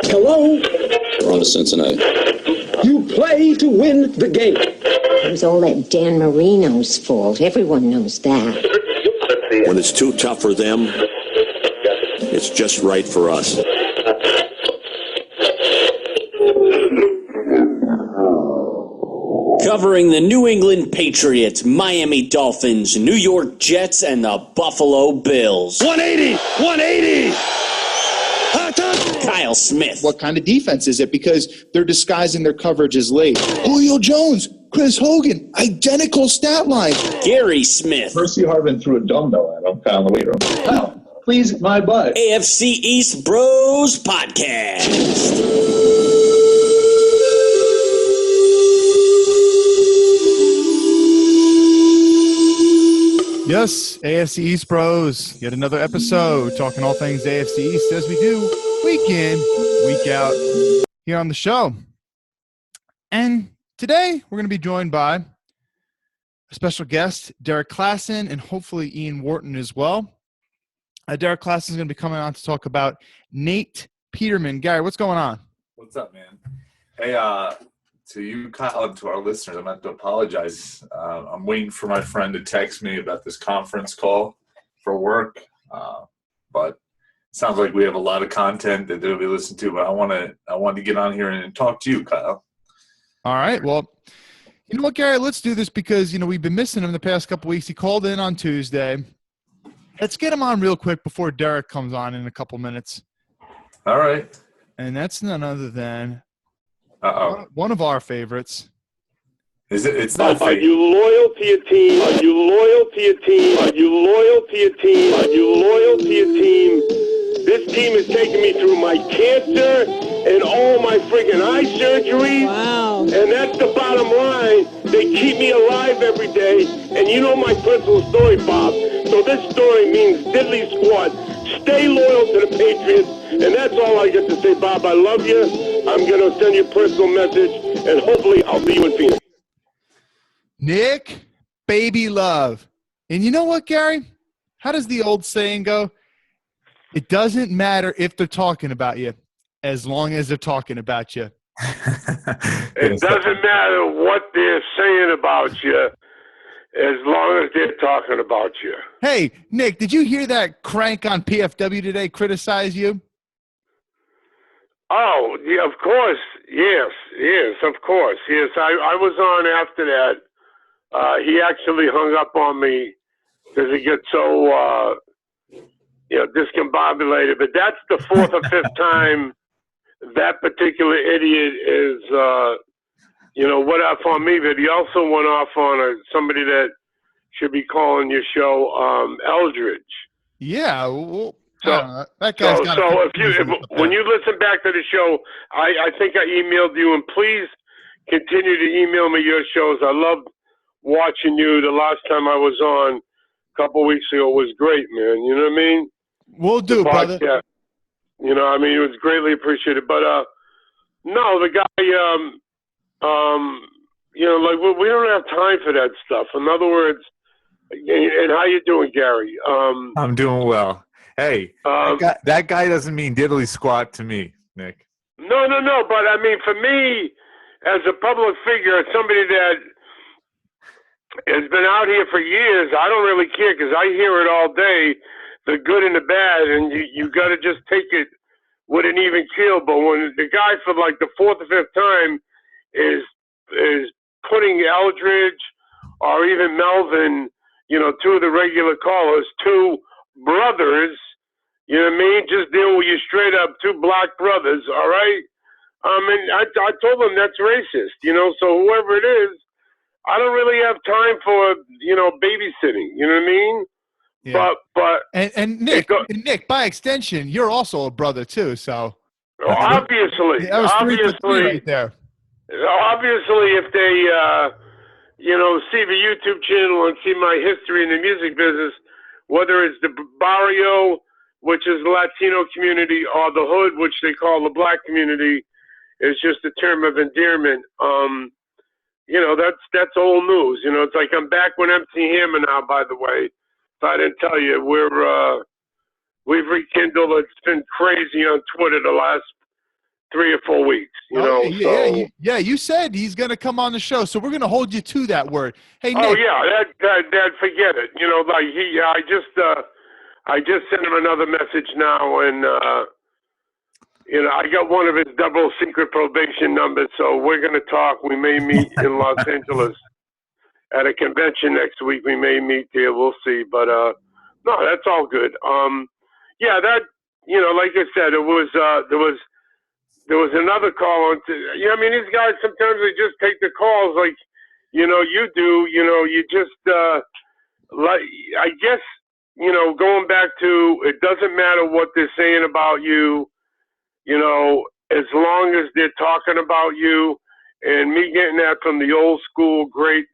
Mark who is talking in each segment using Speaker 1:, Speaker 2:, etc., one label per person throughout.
Speaker 1: Hello?
Speaker 2: We're on to Cincinnati.
Speaker 1: You play to win the game.
Speaker 3: It was all that Dan Marino's fault. Everyone knows that.
Speaker 4: When it's too tough for them, it's just right for us.
Speaker 5: Covering the New England Patriots, Miami Dolphins, New York Jets, and the Buffalo Bills.
Speaker 1: 180! 180!
Speaker 5: Kyle Smith.
Speaker 6: What kind of defense is it? Because they're disguising their coverage as late. Julio Jones, Chris Hogan, identical stat line.
Speaker 5: Gary Smith.
Speaker 7: Percy Harvin threw a dumbbell at him down in the weight room. Wow, please, my butt.
Speaker 5: AFC East Bros Podcast.
Speaker 8: Yes, AFC East Bros. Yet another episode talking all things AFC East as we do week in, week out here on the show. And today we're going to be joined by a special guest, Derrik Klassen, and hopefully Ian Wharton as well. Derrik Klassen is going to be coming on to talk about Nate Peterman. Gary, what's going on?
Speaker 9: What's up, man? Hey, to you, Kyle, and to our listeners, I'm going to have to apologize. I'm waiting for my friend to text me about this conference call for work, but it sounds like we have a lot of content that they'll be listening to. But I wanted to get on here and talk to you, Kyle.
Speaker 8: All right. Well, you know what, Gary? Let's do this because we've been missing him the past couple weeks. He called in on Tuesday. Let's get him on real quick before Derrik comes on in a couple minutes.
Speaker 9: All right.
Speaker 8: And that's none other than one of our favorites.
Speaker 9: Is it? It's not.
Speaker 10: Are you loyal to your team? Are you loyal to your team? Are you loyal to your team? Are you loyal to your team? This team has taken me through my cancer and all my friggin' eye surgeries. Wow. And that's the bottom line. They keep me alive every day. And you know my personal story, Bob. So this story means diddly squat. Stay loyal to the Patriots. And that's all I get to say, Bob. I love you. I'm going to send you a personal message. And hopefully I'll see you in Phoenix.
Speaker 8: Nick, baby love. And you know what, Gary? How does the old saying go? It doesn't matter if they're talking about you, as long as they're talking about you.
Speaker 10: It doesn't matter what they're saying about you, as long as they're talking about you.
Speaker 8: Hey, Nick, did you hear that crank on PFW today criticize you?
Speaker 10: Oh, yeah, of course. Yes, of course. Yes, I was on after that. He actually hung up on me because he gets so discombobulated. But that's the fourth or fifth time that particular idiot is, went off on me. But he also went off on somebody that should be calling your show, Eldridge.
Speaker 8: Yeah. Well,
Speaker 10: that guy's when you listen back to the show, I think I emailed you, and please continue to email me your shows. I loved watching you. The last time I was on a couple of weeks ago was great, man. You know what I mean?
Speaker 8: We'll do, brother.
Speaker 10: Yeah. It was greatly appreciated. But no, the guy, we don't have time for that stuff. In other words, and how you doing, Gary?
Speaker 9: I'm doing well. Hey, that guy doesn't mean diddly squat to me, Nick.
Speaker 10: No. But, for me, as a public figure, as somebody that has been out here for years, I don't really care because I hear it all day, the good and the bad, and you got to just take it with an even keel. But when the guy for like the fourth or fifth time is putting Eldridge or even Melvin, two of the regular callers, two brothers, you know what I mean? Just deal with you straight up, two black brothers, all right? I told them that's racist, so whoever it is, I don't really have time for, babysitting, you know what I mean?
Speaker 8: Yeah.
Speaker 10: But
Speaker 8: and Nick, by extension, you're also a brother too, so.
Speaker 10: Obviously.
Speaker 8: That was 3 for 3 right there.
Speaker 10: Obviously, if they, see the YouTube channel and see my history in the music business, whether it's the barrio, which is the Latino community, or the hood, which they call the black community, is just a term of endearment. That's old news. It's like I'm back with MC Hammer now, by the way. If I didn't tell you, we've rekindled. It's been crazy on Twitter the last 3 or 4 weeks.
Speaker 8: You said he's going to come on the show, so we're going to hold you to that word. Hey, Nick.
Speaker 10: Oh yeah, that forget it. Like I just sent him another message now, and I got one of his double secret probation numbers, so we're going to talk. We may meet in Los Angeles at a convention next week. We may meet there. We'll see, but no, that's all good. Like I said, there was another call on. These guys sometimes they just take the calls like, you do. You just I guess going back to it doesn't matter what they're saying about you. As long as they're talking about you, and me getting that from the old school great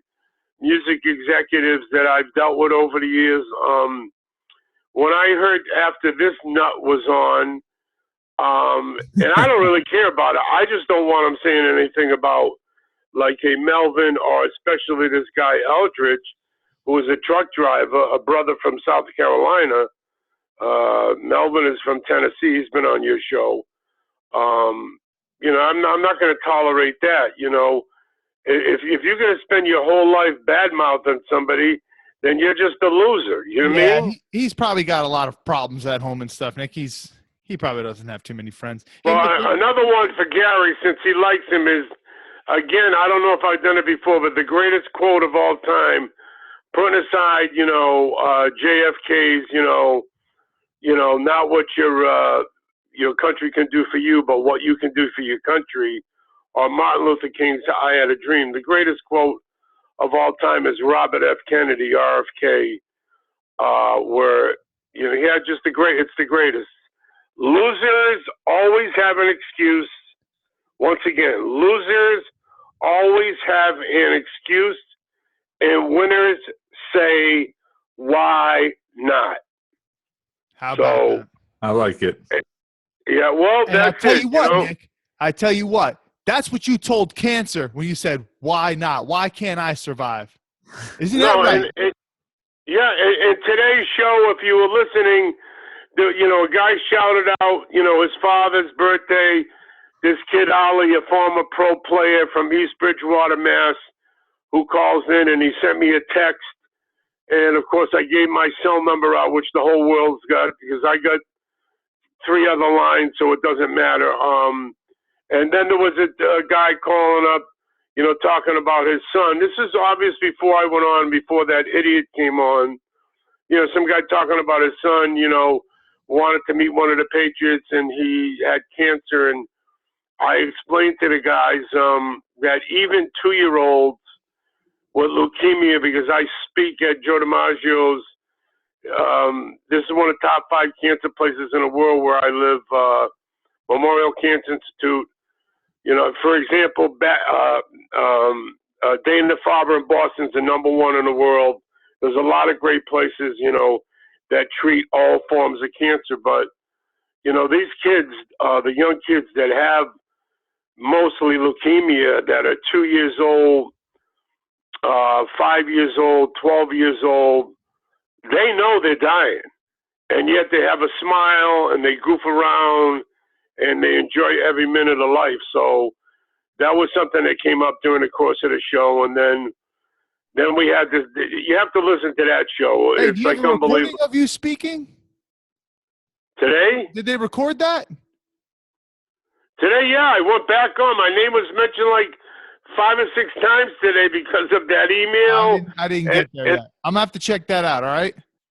Speaker 10: music executives that I've dealt with over the years. When I heard after this nut was on, and I don't really care about it. I just don't want them saying anything about like a Melvin or especially this guy Eldridge, who is a truck driver, a brother from South Carolina. Melvin is from Tennessee. He's been on your show. I'm not going to tolerate that. If you're going to spend your whole life bad-mouthing somebody, then you're just a loser. You know what I mean?
Speaker 8: He's probably got a lot of problems at home and stuff, Nick. He probably doesn't have too many friends.
Speaker 10: Well, another one for Gary, since he likes him, is, again, I don't know if I've done it before, but the greatest quote of all time, putting aside, JFK's, not what your country can do for you, but what you can do for your country, or Martin Luther King's I Had a Dream. The greatest quote of all time is Robert F. Kennedy, RFK, where, he had just it's the greatest. Losers always have an excuse. Once again, losers always have an excuse, and winners say, why not?
Speaker 8: How about that?
Speaker 9: I like it.
Speaker 10: Yeah, well,
Speaker 8: and
Speaker 10: that's
Speaker 8: it. Nick, I tell you what. That's what you told cancer when you said, why not? Why can't I survive? Isn't that right?
Speaker 10: In today's show, if you were listening, a guy shouted out, his father's birthday. This kid, Ollie, a former pro player from East Bridgewater, Mass., who calls in, and he sent me a text. And, of course, I gave my cell number out, which the whole world's got, because I got 3 other lines, so it doesn't matter. And then there was a guy calling up, talking about his son. This is obvious before I went on, before that idiot came on. Some guy talking about his son, wanted to meet one of the Patriots, and he had cancer. And I explained to the guys that even 2-year-olds with leukemia, because I speak at Joe DiMaggio's, this is one of the top 5 cancer places in the world where I live, Memorial Cancer Institute. For example, Dana-Farber in Boston's the number 1 in the world. There's a lot of great places, that treat all forms of cancer. But, these kids, the young kids that have mostly leukemia, that are 2 years old, 5 years old, 12 years old, they know they're dying. And yet they have a smile and they goof around and they enjoy every minute of life. So that was something that came up during the course of the show. And then we had this. You have to listen to that show.
Speaker 8: Hey,
Speaker 10: it's
Speaker 8: do you
Speaker 10: like
Speaker 8: have a recording
Speaker 10: unbelievable.
Speaker 8: of you speaking
Speaker 10: Today?
Speaker 8: Did they record that?
Speaker 10: Today, yeah. I went back on. My name was mentioned like 5 or 6 times today because of that email.
Speaker 8: I didn't get there yet. I'm gonna have to check that out. All right.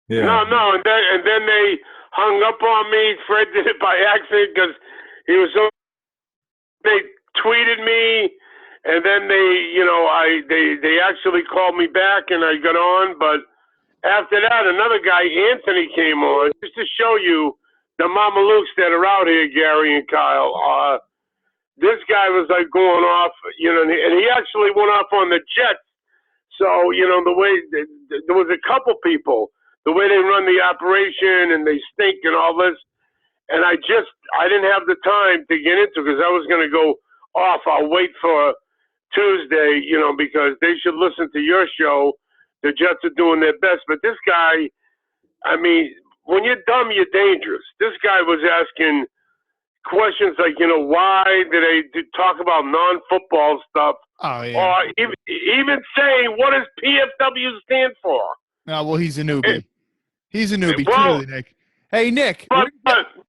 Speaker 9: Yeah.
Speaker 10: No, and then they hung up on me. Fred did it by accident because he was so. They tweeted me, and then they actually called me back, and I got on. But after that, another guy, Anthony, came on just to show you the Mamalukes that are out here, Gary and Kyle. This guy was like going off, and he actually went off on the Jets. So, the way there was a couple people, the way they run the operation and they stink and all this. And I didn't have the time to get into because I was going to go off. I'll wait for Tuesday, because they should listen to your show. The Jets are doing their best. But this guy, I mean, when you're dumb, you're dangerous. This guy was asking questions like, why do they talk about non-football stuff?
Speaker 8: Oh, yeah.
Speaker 10: Or even say, what does PFW stand for?
Speaker 8: No, well, he's a newbie. He's a newbie,
Speaker 10: Well,
Speaker 8: clearly, Nick. Hey, Nick,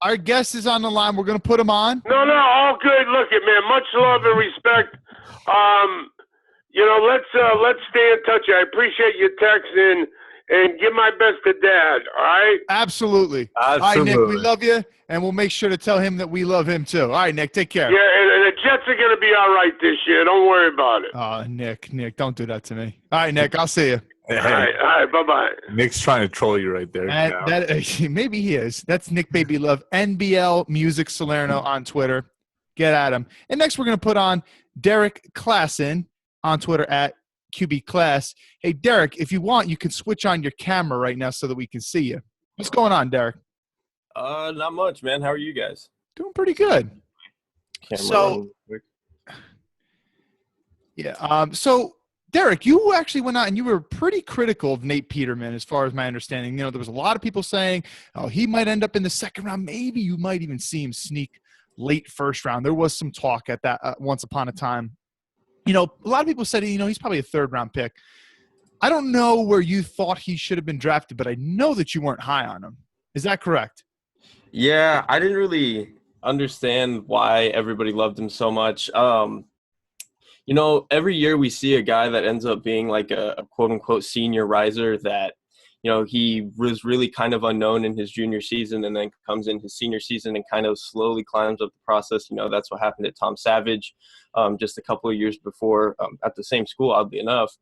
Speaker 8: our guest is on the line. We're going to put him on.
Speaker 10: No, all good. Look, man, much love and respect. Let's stay in touch. I appreciate your text and give my best to Dad, all right?
Speaker 8: Absolutely. All right, Nick, we love you, and we'll make sure to tell him that we love him too. All right, Nick, take care.
Speaker 10: Yeah, and the Jets are going to be all right this year. Don't worry about it.
Speaker 8: Oh, Nick, don't do that to me. All right, Nick, I'll see you.
Speaker 9: Hey,
Speaker 10: all right, bye-bye.
Speaker 9: Nick's trying to troll you right there.
Speaker 8: Maybe he is. That's Nick Baby Love, NBL Music Salerno on Twitter. Get at him. And next we're going to put on Derrik Klassen on Twitter at QB Class. Hey, Derrik, if you want, you can switch on your camera right now so that we can see you. What's going on, Derrik?
Speaker 2: Not much, man. How are you guys?
Speaker 8: Doing pretty good.
Speaker 2: So,
Speaker 8: Derrik, you actually went out and you were pretty critical of Nate Peterman, as far as my understanding. There was a lot of people saying, oh, he might end up in the second round. Maybe you might even see him sneak late first round. There was some talk at that once upon a time. A lot of people said, he's probably a third-round pick. I don't know where you thought he should have been drafted, but I know that you weren't high on him. Is that correct?
Speaker 2: Yeah, I didn't really understand why everybody loved him so much. Every year we see a guy that ends up being like a quote-unquote senior riser that, he was really kind of unknown in his junior season and then comes in his senior season and kind of slowly climbs up the process. That's what happened to Tom Savage just a couple of years before at the same school, oddly enough.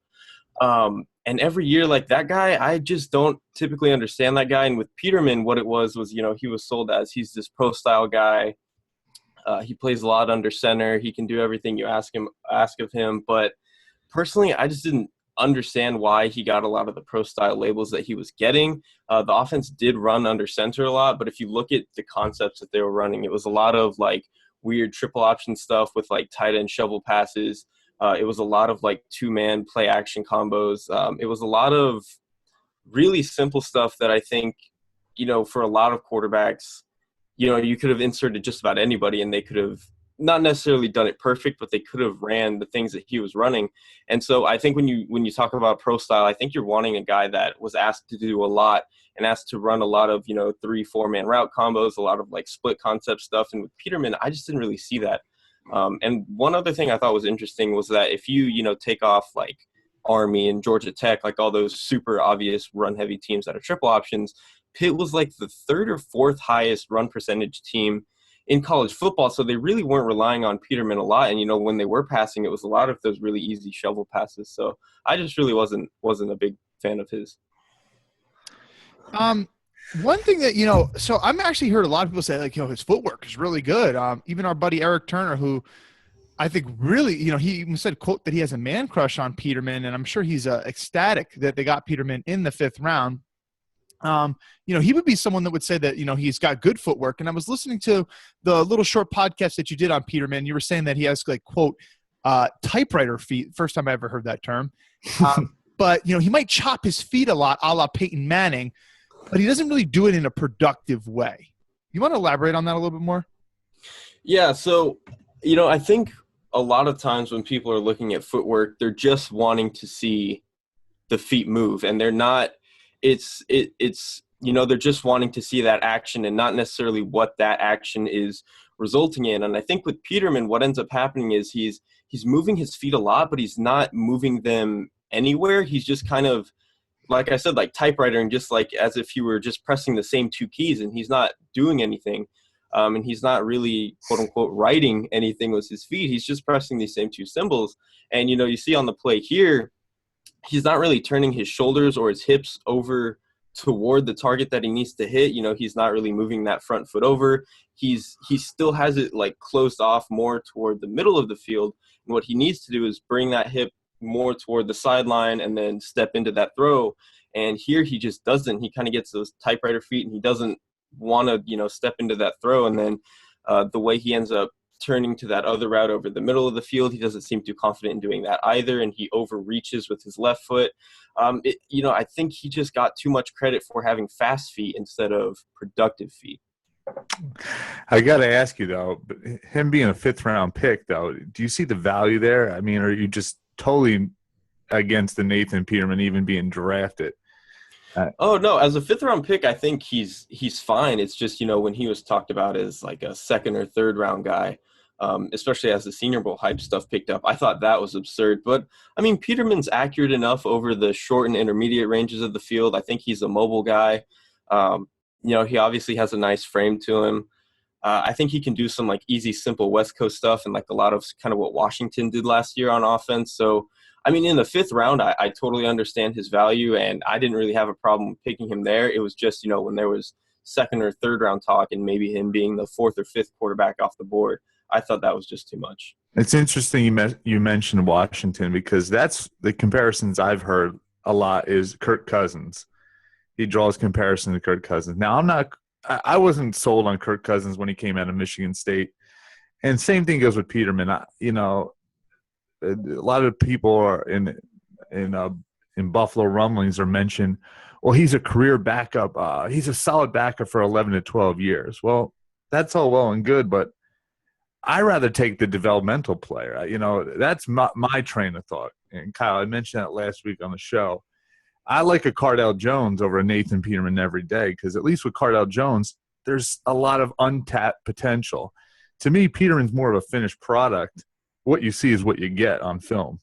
Speaker 2: And every year, like that guy, I just don't typically understand that guy. And with Peterman, what it was, he was sold as he's this pro-style guy. He plays a lot under center. He can do everything you ask of him. But personally, I just didn't understand why he got a lot of the pro-style labels that he was getting. The offense did run under center a lot, but if you look at the concepts that they were running, it was a lot of like weird triple option stuff with like tight end shovel passes. It was a lot of like two-man play action combos. It was a lot of really simple stuff that I think, for a lot of quarterbacks, you could have inserted just about anybody and they could have not necessarily done it perfect, but they could have ran the things that he was running. And so I think when you talk about pro style, I think you're wanting a guy that was asked to do a lot and asked to run a lot of, 3-4 man route combos, a lot of like split concept stuff. And with Peterman, I just didn't really see that. And one other thing I thought was interesting was that if you take off like Army and Georgia Tech, like all those super obvious run heavy teams that are triple options, Pitt was like the third or fourth highest run percentage team in college football. So they really weren't relying on Peterman a lot. And, when they were passing, it was a lot of those really easy shovel passes. So I just really wasn't a big fan of his.
Speaker 8: One thing that, so I'm actually heard a lot of people say like, his footwork is really good. Even our buddy Eric Turner, who I think really, he even said, quote, that he has a man crush on Peterman. And I'm sure he's ecstatic that they got Peterman in the 5th round. He would be someone that would say that, he's got good footwork. And I was listening to the little short podcast that you did on Peterman. You were saying that he has like, quote, typewriter feet. First time I ever heard that term. But, he might chop his feet a lot, a la Peyton Manning, but he doesn't really do it in a productive way. You want to elaborate on that a little bit more?
Speaker 2: Yeah. So, I think a lot of times when people are looking at footwork, they're just wanting to see the feet move, and they're not, it's they're just wanting to see that action and not necessarily what that action is resulting in. And I think with Peterman, what ends up happening is he's moving his feet a lot, but he's not moving them anywhere. He's just kind of, like I said, like typewriter, and just like as if you were just pressing the same 2 keys, and he's not doing anything. And he's not really, quote unquote, writing anything with his feet. He's just pressing these same 2 symbols. And, you see on the play here, he's not really turning his shoulders or his hips over toward the target that he needs to hit. He's not really moving that front foot over. He still has it like closed off more toward the middle of the field. And what he needs to do is bring that hip more toward the sideline and then step into that throw. And here he just doesn't. He kind of gets those typewriter feet and he doesn't want to, step into that throw. And then the way he ends up turning to that other route over the middle of the field, he doesn't seem too confident in doing that either, and he overreaches with his left foot. I think he just got too much credit for having fast feet instead of productive feet.
Speaker 9: I got to ask you, though, him being a fifth-round pick, though, do you see the value there? I mean, are you just totally against the Nathan Peterman even being drafted?
Speaker 2: Oh, no. As a fifth-round pick, I think he's fine. It's just, when he was talked about as like a second or third-round guy, especially as the Senior Bowl hype stuff picked up, I thought that was absurd. But, I mean, Peterman's accurate enough over the short and intermediate ranges of the field. I think he's a mobile guy. He obviously has a nice frame to him. I think he can do some like easy, simple West Coast stuff and like a lot of kind of what Washington did last year on offense. So, I mean, in the fifth round, I totally understand his value, and I didn't really have a problem picking him there. It was just, when there was second or third round talk and maybe him being the fourth or fifth quarterback off the board, I thought that was just too much.
Speaker 9: It's interesting you mentioned Washington, because that's the comparisons I've heard a lot is Kirk Cousins. He draws comparison to Kirk Cousins. Now, I wasn't sold on Kirk Cousins when he came out of Michigan State. And same thing goes with Peterman. A lot of people are in Buffalo rumblings are mentioned, well, he's a career backup. He's a solid backup for 11 to 12 years. Well, that's all well and good, but I rather take the developmental player. That's my train of thought. And Kyle, I mentioned that last week on the show. I like a Cardale Jones over a Nathan Peterman every day, because at least with Cardale Jones, there's a lot of untapped potential. To me, Peterman's more of a finished product. What you see is what you get on film.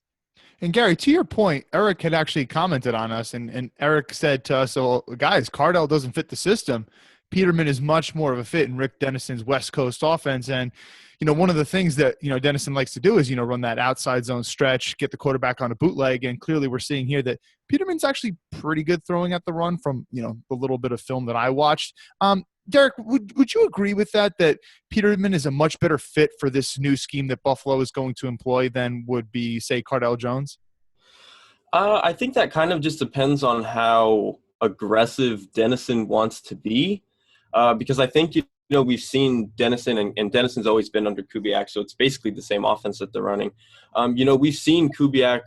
Speaker 8: And Gary, to your point, Eric had actually commented on us, and Eric said to us, "So guys, Cardale doesn't fit the system. Peterman is much more of a fit in Rick Dennison's West Coast offense." And one of the things that Dennison likes to do is run that outside zone stretch, get the quarterback on a bootleg, and clearly we're seeing here that Peterman's actually pretty good throwing at the run from the little bit of film that I watched. Derrik, would you agree with that Peterman is a much better fit for this new scheme that Buffalo is going to employ than would be, say, Cardale Jones?
Speaker 2: I think that kind of just depends on how aggressive Dennison wants to be, because I think we've seen Dennison, and Dennison's always been under Kubiak, so it's basically the same offense that they're running. We've seen Kubiak.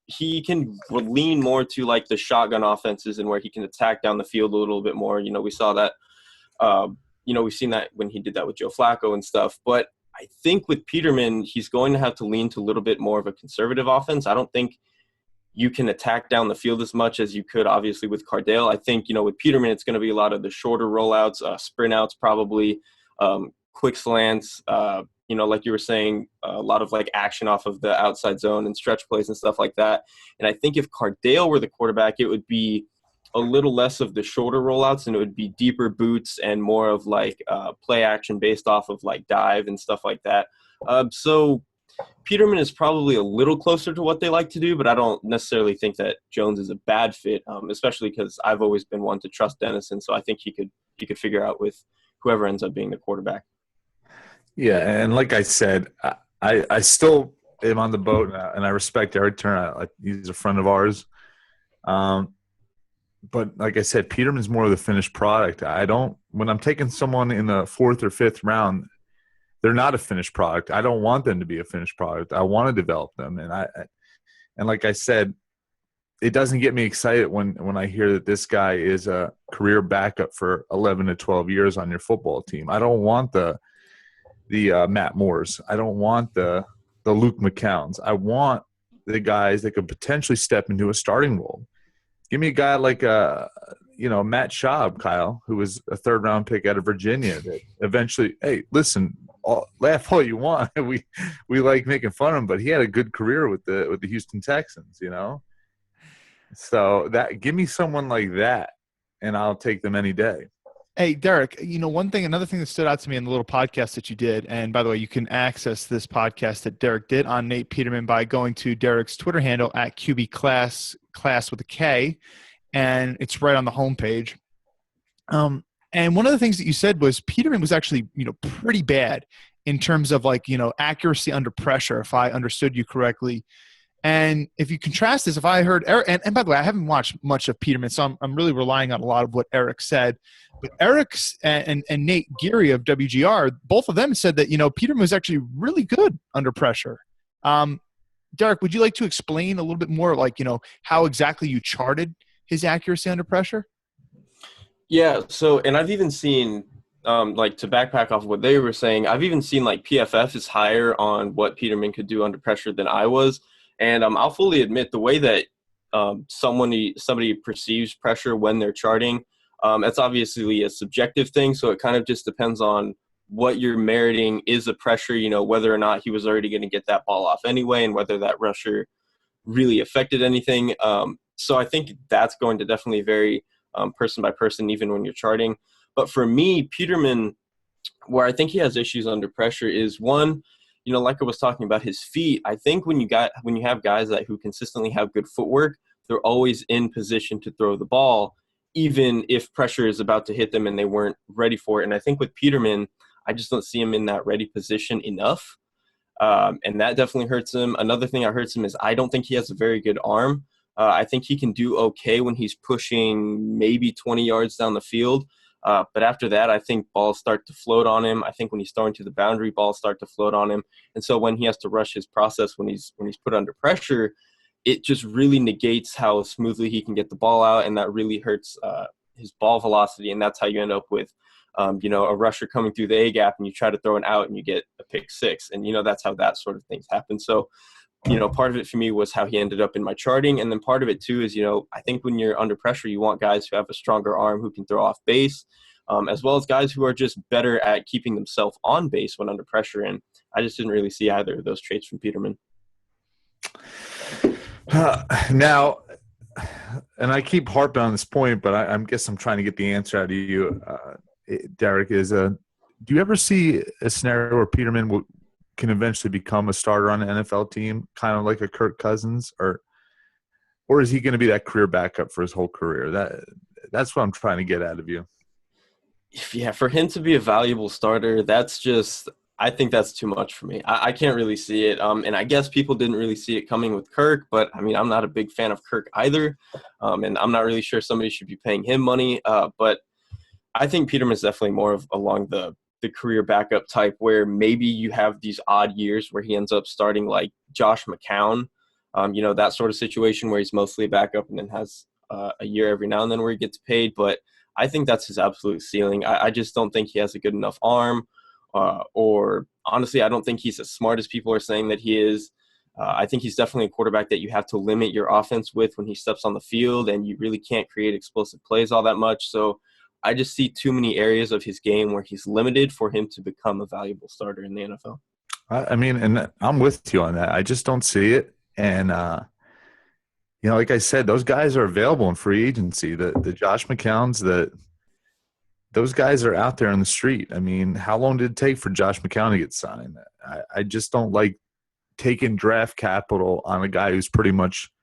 Speaker 2: He can lean more to like the shotgun offenses and where he can attack down the field a little bit more. We saw that. We've seen that when he did that with Joe Flacco and stuff. But I think with Peterman, he's going to have to lean to a little bit more of a conservative offense. I don't think you can attack down the field as much as you could, obviously, with Cardale. I think, with Peterman, it's going to be a lot of the shorter rollouts, sprint outs probably, quick slants, like you were saying, a lot of like action off of the outside zone and stretch plays and stuff like that. And I think if Cardale were the quarterback, it would be a little less of the shorter rollouts, and it would be deeper boots and more of like play action based off of like dive and stuff like that. So Peterman is probably a little closer to what they like to do, but I don't necessarily think that Jones is a bad fit, especially because I've always been one to trust Dennison. So I think he could figure out with whoever ends up being the quarterback.
Speaker 9: Yeah, and like I said, I still am on the boat, and I respect Eric Turner. He's a friend of ours. But like I said, Peterman's more of the finished product. When I'm taking someone in the fourth or fifth round, they're not a finished product. I don't want them to be a finished product. I want to develop them. And like I said, it doesn't get me excited when I hear that this guy is a career backup for 11 to 12 years on your football team. I don't want the Matt Moores. I don't want the Luke McCowns. I want the guys that could potentially step into a starting role. Give me a guy like Matt Schaub, Kyle, who was a third-round pick out of Virginia that eventually, hey, listen, laugh all you want. We like making fun of him, but he had a good career with the Houston Texans, So give me someone like that, and I'll take them any day.
Speaker 8: Hey, Derrik, another thing that stood out to me in the little podcast that you did, and by the way, you can access this podcast that Derrik did on Nate Peterman by going to Derrik's Twitter handle at QBClass with a K, and it's right on the homepage. And one of the things that you said was Peterman was actually, pretty bad in terms of accuracy under pressure, if I understood you correctly. And if you contrast this, if I heard Eric, and by the way, I haven't watched much of Peterman, so I'm really relying on a lot of what Eric said. But Eric's and Nate Geary of WGR, both of them said that, Peterman was actually really good under pressure. Derrik, would you like to explain a little bit more, how exactly you charted his accuracy under pressure?
Speaker 2: Yeah. So, and I've even seen like to backpack off of what they were saying, I've even seen like PFF is higher on what Peterman could do under pressure than I was. And I'll fully admit the way that somebody perceives pressure when they're charting, it's obviously a subjective thing. So it kind of just depends on what you're meriting is a pressure, whether or not he was already going to get that ball off anyway and whether that rusher really affected anything. So I think that's going to definitely vary person by person, even when you're charting. But for me, Peterman, where I think he has issues under pressure is one, like I was talking about his feet. I think when you have guys who consistently have good footwork, they're always in position to throw the ball, even if pressure is about to hit them and they weren't ready for it. And I think with Peterman, I just don't see him in that ready position enough. And that definitely hurts him. Another thing that hurts him is I don't think he has a very good arm. I think he can do okay when he's pushing maybe 20 yards down the field. But after that, I think balls start to float on him. I think when he's throwing to the boundary, balls start to float on him. And so when he has to rush his process, when he's put under pressure, it just really negates how smoothly he can get the ball out. And that really hurts his ball velocity. And that's how you end up with, a rusher coming through the A gap and you try to throw an out and you get a pick six. And, that's how that sort of things happen. So, part of it for me was how he ended up in my charting. And then part of it too is, I think when you're under pressure, you want guys who have a stronger arm, who can throw off base, as well as guys who are just better at keeping themselves on base when under pressure. And I just didn't really see either of those traits from Peterman.
Speaker 11: Now, and I keep harping on this point, but I guess I'm trying to get the answer out of you, Derrik, do you ever see a scenario where Peterman can eventually become a starter on an NFL team, kind of like a Kirk Cousins, or is he going to be that career backup for his whole career? That's what I'm trying to get out of you.
Speaker 2: Yeah, for him to be a valuable starter, I think that's too much for me. I can't really see it. And I guess people didn't really see it coming with Kirk, but I mean, I'm not a big fan of Kirk either. And I'm not really sure somebody should be paying him money. But I think Peterman's definitely more of along the career backup type, where maybe you have these odd years where he ends up starting like Josh McCown, that sort of situation where he's mostly a backup and then has a year every now and then where he gets paid. But I think that's his absolute ceiling. I just don't think he has a good enough arm, or honestly, I don't think he's as smart as people are saying that he is. I think he's definitely a quarterback that you have to limit your offense with when he steps on the field, and you really can't create explosive plays all that much. So I just see too many areas of his game where he's limited for him to become a valuable starter in the NFL.
Speaker 11: I mean, and I'm with you on that. I just don't see it. And, like I said, those guys are available in free agency. The Josh McCowns, those guys are out there on the street. I mean, how long did it take for Josh McCown to get signed? I just don't like taking draft capital on a guy who's pretty much –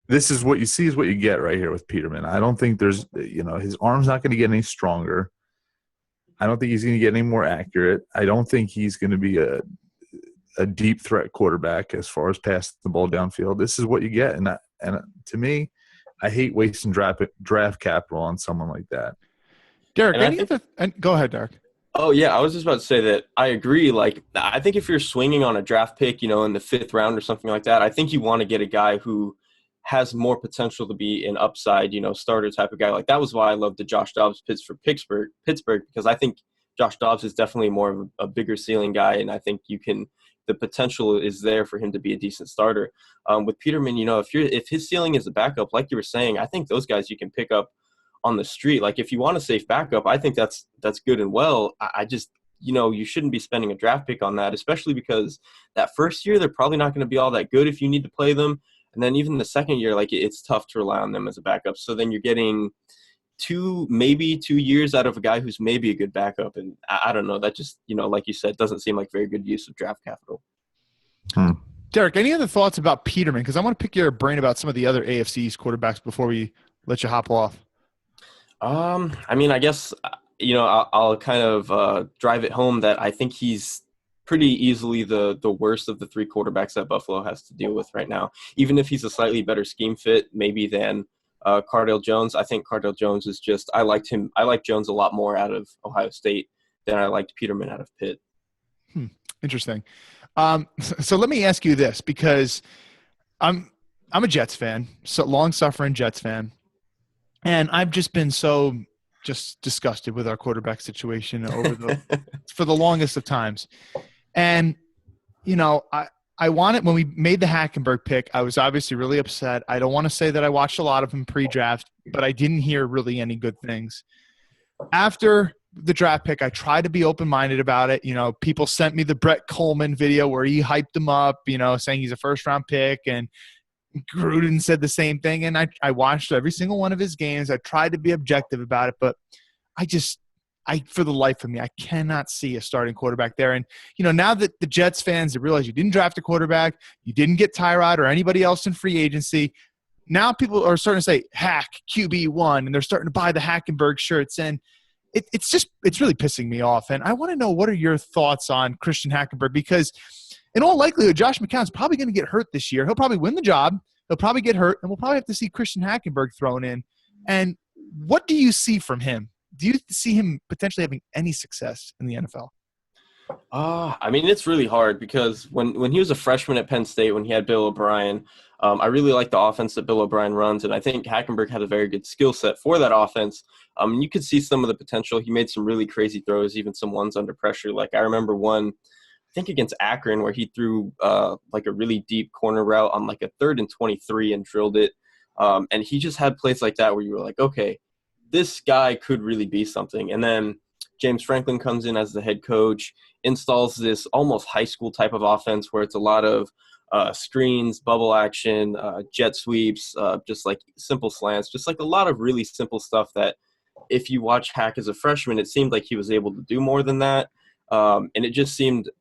Speaker 11: this is what you see is what you get right here with Peterman. I don't think there's – his arm's not going to get any stronger. I don't think he's going to get any more accurate. I don't think he's going to be a deep threat quarterback as far as passing the ball downfield. This is what you get. And to me, I hate wasting draft capital on someone like that.
Speaker 8: Derrik, go ahead, Derrik.
Speaker 2: Oh, yeah, I was just about to say that I agree. Like, I think if you're swinging on a draft pick, in the 5th round or something like that, I think you want to get a guy who has more potential to be an upside, starter type of guy. Like, that was why I loved the Josh Dobbs picks for Pittsburgh, because I think Josh Dobbs is definitely more of a bigger ceiling guy, and I think the potential is there for him to be a decent starter. With Peterman, if his ceiling is a backup, like you were saying, I think those guys you can pick up on the street. Like, if you want a safe backup, I think that's good and well. I just, you shouldn't be spending a draft pick on that, especially because that first year, they're probably not going to be all that good if you need to play them. And then even the second year, like, it's tough to rely on them as a backup. So then you're getting maybe 2 years out of a guy who's maybe a good backup. And I don't know, that just, like you said, doesn't seem like very good use of draft capital.
Speaker 8: Derrik, any other thoughts about Peterman? Because I want to pick your brain about some of the other AFC's quarterbacks before we let you hop off.
Speaker 2: I mean, I guess, I'll kind of drive it home that I think he's pretty easily the worst of the 3 quarterbacks that Buffalo has to deal with right now. Even if he's a slightly better scheme fit, maybe than Cardale Jones. I think Cardale Jones is just – I liked Jones a lot more out of Ohio State than I liked Peterman out of Pitt.
Speaker 8: Interesting. So let me ask you this, because I'm a Jets fan, so long-suffering Jets fan, and I've just been so just disgusted with our quarterback situation for the longest of times. And, I wanted, when we made the Hackenberg pick, I was obviously really upset. I don't want to say that I watched a lot of him pre-draft, but I didn't hear really any good things. After the draft pick, I tried to be open-minded about it. People sent me the Brett Coleman video where he hyped him up, saying he's a first-round pick, and Gruden said the same thing. And I watched every single one of his games. I tried to be objective about it, but for the life of me, I cannot see a starting quarterback there. And, now that the Jets fans have realized you didn't draft a quarterback, you didn't get Tyrod or anybody else in free agency, now people are starting to say, Hack, QB1, and they're starting to buy the Hackenberg shirts. And it's really pissing me off. And I want to know, what are your thoughts on Christian Hackenberg? Because in all likelihood, Josh McCown's probably going to get hurt this year. He'll probably win the job. He'll probably get hurt, and we'll probably have to see Christian Hackenberg thrown in. And what do you see from him? Do you see him potentially having any success in the NFL?
Speaker 2: It's really hard because when he was a freshman at Penn State, when he had Bill O'Brien, I really like the offense that Bill O'Brien runs, and I think Hackenberg had a very good skill set for that offense. You could see some of the potential. He made some really crazy throws, even some ones under pressure. Like I remember one, I think against Akron, where he threw like a really deep corner route on like a 3rd and 23 and drilled it. And he just had plays like that where you were like, okay, this guy could really be something. And then James Franklin comes in as the head coach, installs this almost high school type of offense where it's a lot of screens, bubble action, jet sweeps, just like simple slants, just like a lot of really simple stuff that if you watch Hack as a freshman, it seemed like he was able to do more than that. And it just seemed,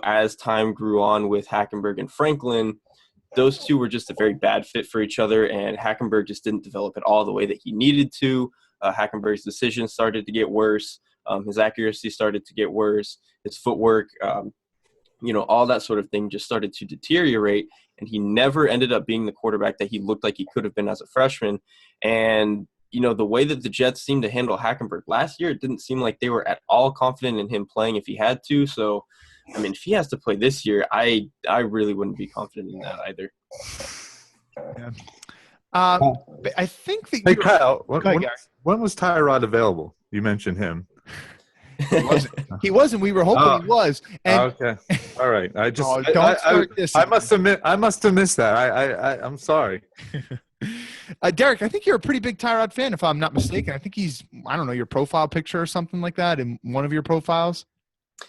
Speaker 2: as time grew on with Hackenberg and Franklin, those two were just a very bad fit for each other, and Hackenberg just didn't develop at all the way that he needed to. Hackenberg's decisions started to get worse. His accuracy started to get worse. His footwork, all that sort of thing just started to deteriorate, and he never ended up being the quarterback that he looked like he could have been as a freshman. And, the way that the Jets seemed to handle Hackenberg last year, it didn't seem like they were at all confident in him playing if he had to. So, if he has to play this year, I really wouldn't be confident in that either.
Speaker 8: Yeah. I think that
Speaker 11: Hey, Kyle, when was Tyrod available? You mentioned him.
Speaker 8: He wasn't. We were hoping he was. And
Speaker 11: okay. All right. I just
Speaker 8: I
Speaker 11: must have missed that. I'm sorry.
Speaker 8: Derrik, I think you're a pretty big Tyrod fan, if I'm not mistaken. I think he's, your profile picture or something like that in one of your profiles.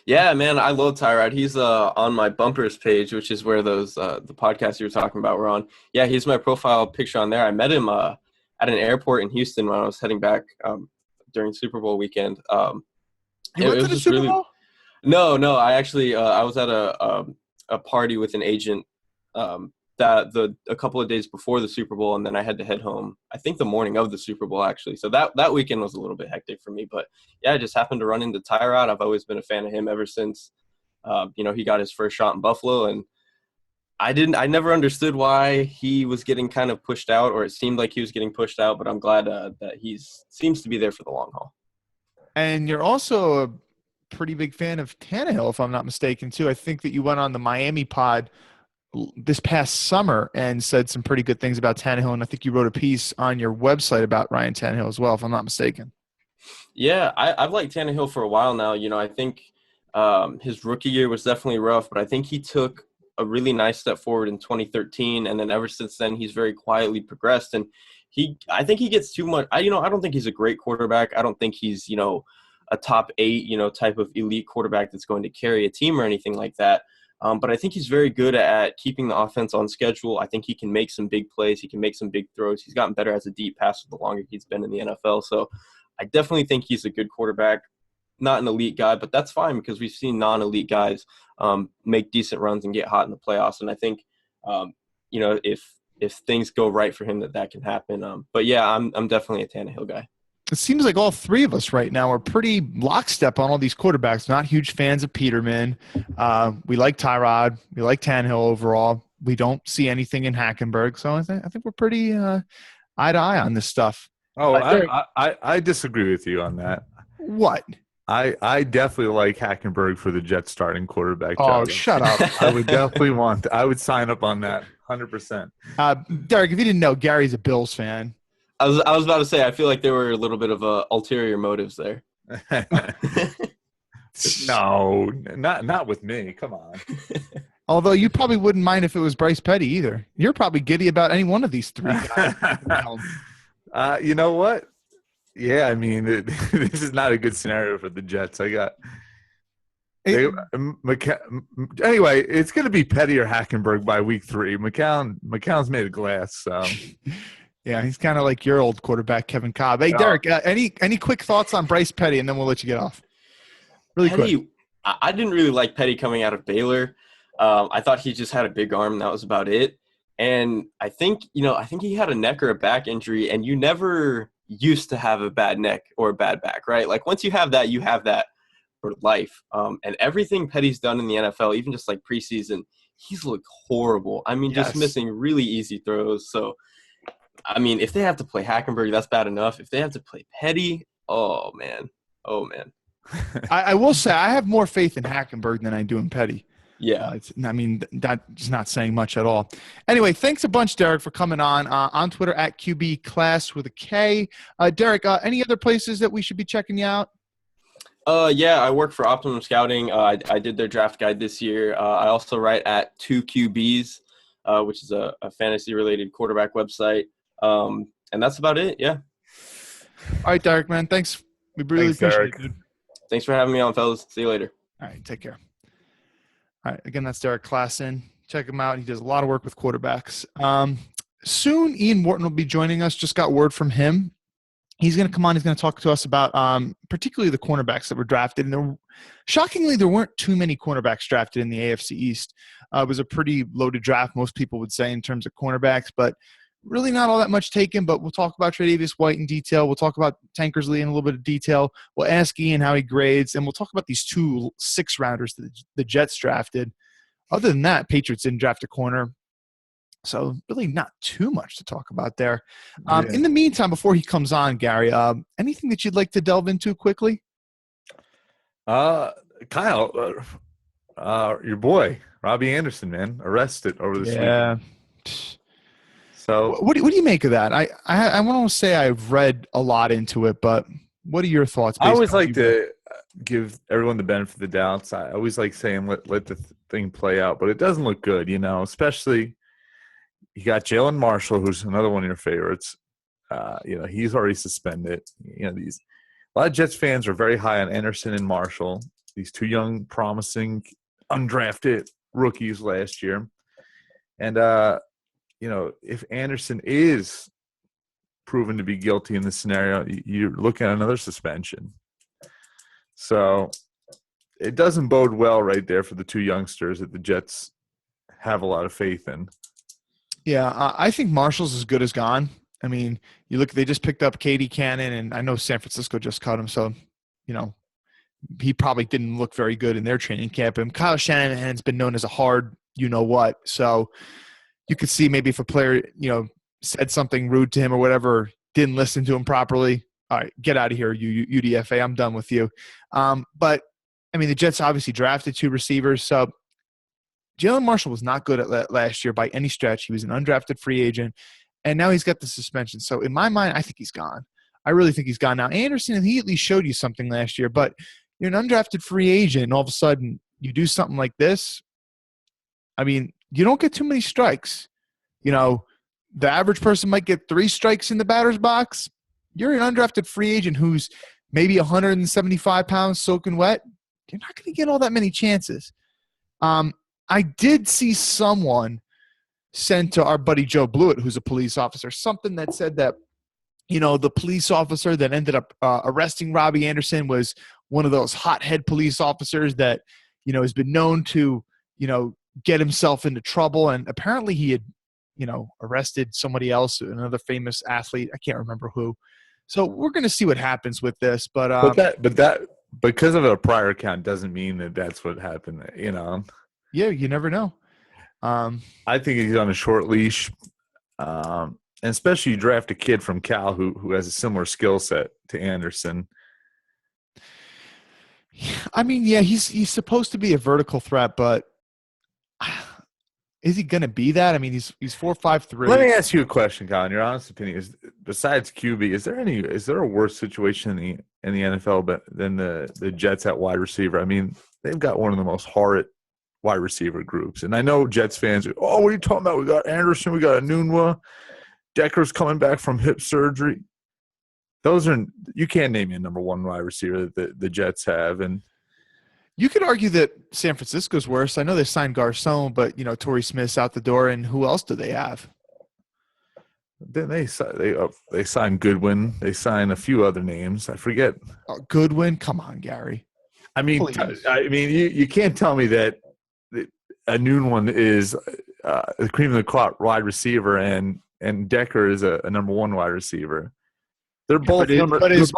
Speaker 2: Yeah, man, I love Tyrod. He's on my bumpers page, which is where those the podcasts you were talking about were on. Yeah, he's my profile picture on there. I met him at an airport in Houston when I was heading back during Super Bowl weekend.
Speaker 8: You went to the Super Bowl?
Speaker 2: No. I actually I was at a party with an agent a couple of days before the Super Bowl, and then I had to head home, I think the morning of the Super Bowl, actually. So that weekend was a little bit hectic for me. But, yeah, I just happened to run into Tyrod. I've always been a fan of him ever since, he got his first shot in Buffalo. And I never understood why he was getting kind of pushed out, or it seemed like he was getting pushed out. But I'm glad that he seems to be there for the long haul.
Speaker 8: And you're also a pretty big fan of Tannehill, if I'm not mistaken, too. I think that you went on the Miami pod this past summer and said some pretty good things about Tannehill, and I think you wrote a piece on your website about Ryan Tannehill as well, if I'm not mistaken.
Speaker 2: Yeah, I've liked Tannehill for a while now. I think his rookie year was definitely rough, but I think he took a really nice step forward in 2013, and then ever since then he's very quietly progressed. And I think he gets too much. I don't think he's a great quarterback. I don't think he's a top 8 type of elite quarterback that's going to carry a team or anything like that. But I think he's very good at keeping the offense on schedule. I think he can make some big plays. He can make some big throws. He's gotten better as a deep passer the longer he's been in the NFL. So I definitely think he's a good quarterback. Not an elite guy, but that's fine because we've seen non-elite guys make decent runs and get hot in the playoffs. And I think, if things go right for him, that can happen. But, yeah, I'm definitely a Tannehill guy.
Speaker 8: It seems like all three of us right now are pretty lockstep on all these quarterbacks. Not huge fans of Peterman. We like Tyrod. We like Tannehill overall. We don't see anything in Hackenberg. So I think we're pretty eye to eye on this stuff.
Speaker 11: Oh, I disagree with you on that.
Speaker 8: What?
Speaker 11: I definitely like Hackenberg for the Jets starting quarterback
Speaker 8: job.
Speaker 11: Oh,
Speaker 8: shut up.
Speaker 11: I would definitely I would sign up on that 100%.
Speaker 8: Derrik, if you didn't know, Gary's a Bills fan.
Speaker 2: I was about to say, I feel like there were a little bit of ulterior motives there.
Speaker 11: No, not with me. Come on.
Speaker 8: Although you probably wouldn't mind if it was Bryce Petty either. You're probably giddy about any one of these three guys.
Speaker 11: You know what? Yeah, I mean, this is not a good scenario for the Jets. Anyway, it's going to be Petty or Hackenberg by week 3. McCown's made of glass, so.
Speaker 8: Yeah, he's kind of like your old quarterback, Kevin Cobb. Hey, Derrik, any quick thoughts on Bryce Petty, and then we'll let you get off? Really quick.
Speaker 2: I didn't really like Petty coming out of Baylor. I thought he just had a big arm, and that was about it. And I think he had a neck or a back injury, and you never used to have a bad neck or a bad back, right? Like once you have that for life. And everything Petty's done in the NFL, even just like preseason, he's looked horrible. I mean, just missing really easy throws. So, I mean, if they have to play Hackenberg, that's bad enough. If they have to play Petty, oh man.
Speaker 8: I will say I have more faith in Hackenberg than I do in Petty.
Speaker 2: Yeah.
Speaker 8: That's not saying much at all. Anyway, thanks a bunch, Derrik, for coming on Twitter at QB Class with a K. Derrik, any other places that we should be checking you out?
Speaker 2: Yeah, I work for Optimum Scouting. I did their draft guide this year. I also write at 2QBs, which is a fantasy-related quarterback website. And that's about it, yeah.
Speaker 8: All right, Derrik, man. Thanks. We really appreciate it, dude.
Speaker 2: Thanks for having me on, fellas. See you later.
Speaker 8: All right, take care. All right, again, that's Derrik Klassen. Check him out. He does a lot of work with quarterbacks. Soon, Ian Wharton will be joining us. Just got word from him. He's going to come on. He's going to talk to us about particularly the cornerbacks that were drafted. And shockingly, there weren't too many cornerbacks drafted in the AFC East. It was a pretty loaded draft, most people would say, in terms of cornerbacks, but really not all that much taken. But we'll talk about Tre'Davious White in detail. We'll talk about Tankersley in a little bit of detail. We'll ask Ian how he grades, and we'll talk about these 2 6-rounders that the Jets drafted. Other than that, Patriots didn't draft a corner. So really not too much to talk about there. In the meantime, before he comes on, Gary, anything that you'd like to delve into quickly?
Speaker 11: Kyle, your boy, Robbie Anderson, man, arrested over this week. So
Speaker 8: what do you make of that? I want to say I've read a lot into it, but what are your thoughts?
Speaker 11: I always like to give everyone the benefit of the doubt. I always like saying let the thing play out, but it doesn't look good, especially you got Jalen Marshall, who's another one of your favorites. He's already suspended. A lot of Jets fans are very high on Anderson and Marshall, these 2 young, promising, undrafted rookies last year. And if Anderson is proven to be guilty in this scenario, you're looking at another suspension. So it doesn't bode well right there for the 2 youngsters that the Jets have a lot of faith in.
Speaker 8: Yeah, I think Marshall's as good as gone. I mean, you look, they just picked up Katie Cannon, and I know San Francisco just cut him, so, he probably didn't look very good in their training camp. And Kyle Shanahan's been known as a hard you-know-what, so you could see maybe if a player, said something rude to him or whatever, didn't listen to him properly, all right, get out of here, you UDFA, I'm done with you. But, I mean, the Jets obviously drafted 2 receivers, so Jalen Marshall was not good at last year by any stretch. He was an undrafted free agent, and now he's got the suspension. So in my mind, I think he's gone. I really think he's gone. Now, Anderson, he at least showed you something last year, but you're an undrafted free agent, and all of a sudden you do something like this. I mean, you don't get too many strikes. The average person might get 3 strikes in the batter's box. You're an undrafted free agent who's maybe 175 pounds soaking wet. You're not going to get all that many chances. I did see someone sent to our buddy Joe Blewett, who's a police officer, something that said that, the police officer that ended up arresting Robbie Anderson was one of those hothead police officers that, has been known to, get himself into trouble. And apparently he had, arrested somebody else, another famous athlete. I can't remember who. So we're going to see what happens with this. But
Speaker 11: that because of a prior count doesn't mean that that's what happened,
Speaker 8: Yeah, you never know.
Speaker 11: I think he's on a short leash, and especially you draft a kid from Cal who has a similar skill set to Anderson.
Speaker 8: I mean, yeah, he's supposed to be a vertical threat, but is he going to be that? I mean, he's 4.53.
Speaker 11: Let me ask you a question, Colin. Your honest opinion is, besides QB, is there a worse situation in the NFL than the Jets at wide receiver? I mean, they've got one of the most horrid wide receiver groups, and I know Jets fans are, oh, what are you talking about? We got Anderson, we got Anunwa, Decker's coming back from hip surgery. You can't name me a number one wide receiver that the Jets have, and
Speaker 8: you could argue that San Francisco's worse. I know they signed Garcon, but Torrey Smith's out the door, and who else do they have?
Speaker 11: Then they signed Goodwin. They signed a few other names. I forget.
Speaker 8: Oh, Goodwin, come on, Gary.
Speaker 11: I mean, you can't tell me that a new one is the cream of the crop wide receiver, and Decker is a number one wide receiver. They're both But is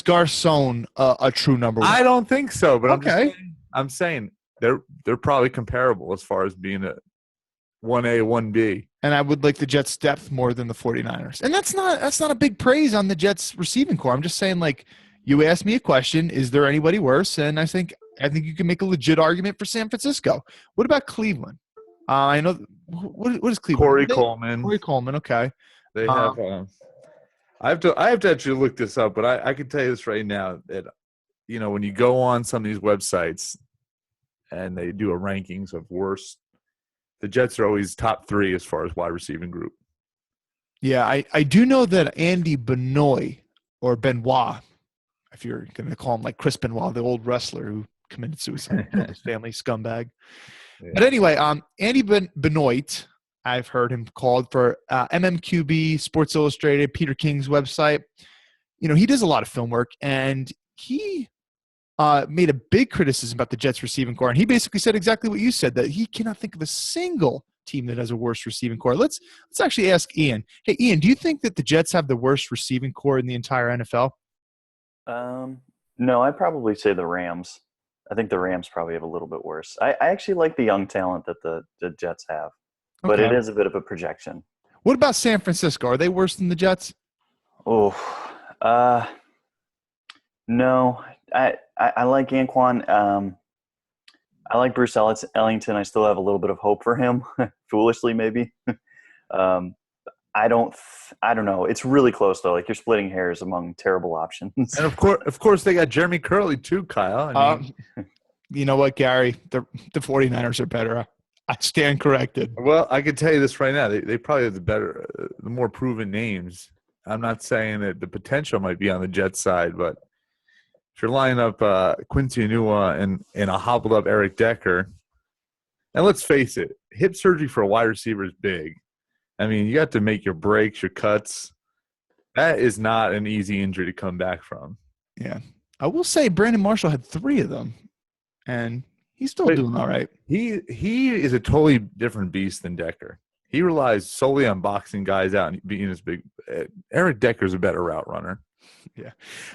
Speaker 11: Garcon a true number one? I don't think so, but I'm saying they're probably comparable as far as being a 1A, 1B.
Speaker 8: And I would like the Jets' depth more than the 49ers. And that's not a big praise on the Jets receiving core. I'm just saying, like, you asked me a question, is there anybody worse? And I think you can make a legit argument for San Francisco. What about Cleveland? I know what is Cleveland?
Speaker 11: Corey Coleman,
Speaker 8: okay.
Speaker 11: They have I have to actually look this up, but I can tell you this right now that when you go on some of these websites and they do a rankings of worst, the Jets are always top 3 as far as wide receiving group.
Speaker 8: Yeah, I do know that Andy Benoit, or Benoit, if you're going to call him like Chris Benoit, the old wrestler who committed suicide, his family scumbag. Yeah. But anyway, Andy Benoit, I've heard him called for MMQB, Sports Illustrated, Peter King's website. He does a lot of film work, and he made a big criticism about the Jets receiving core. And he basically said exactly what you said, that he cannot think of a single team that has a worse receiving core. Let's actually ask Ian. Hey, Ian, do you think that the Jets have the worst receiving core in the entire NFL?
Speaker 12: No, I'd probably say the Rams. I think the Rams probably have a little bit worse. I actually like the young talent that the Jets have. But it is a bit of a projection.
Speaker 8: What about San Francisco? Are they worse than the Jets?
Speaker 12: Oh, no. I like Anquan. I like Bruce Ellington. I still have a little bit of hope for him, foolishly maybe. I don't know. It's really close though. Like, you're splitting hairs among terrible options.
Speaker 11: And of course, they got Jeremy Curley too, Kyle.
Speaker 8: You know what, Gary? The 49ers are better. I stand corrected.
Speaker 11: Well, I can tell you this right now. They probably have the more proven names. I'm not saying that the potential might be on the Jets side, but if you're lining up Quincy Enunwa and a hobbled up Eric Decker, and let's face it, hip surgery for a wide receiver is big. I mean, you got to make your breaks, your cuts. That is not an easy injury to come back from.
Speaker 8: Yeah. I will say Brandon Marshall had 3 of them, and he's still doing all right.
Speaker 11: He is a totally different beast than Decker. He relies solely on boxing guys out and being as big. Eric Decker's a better route runner.
Speaker 8: Yeah.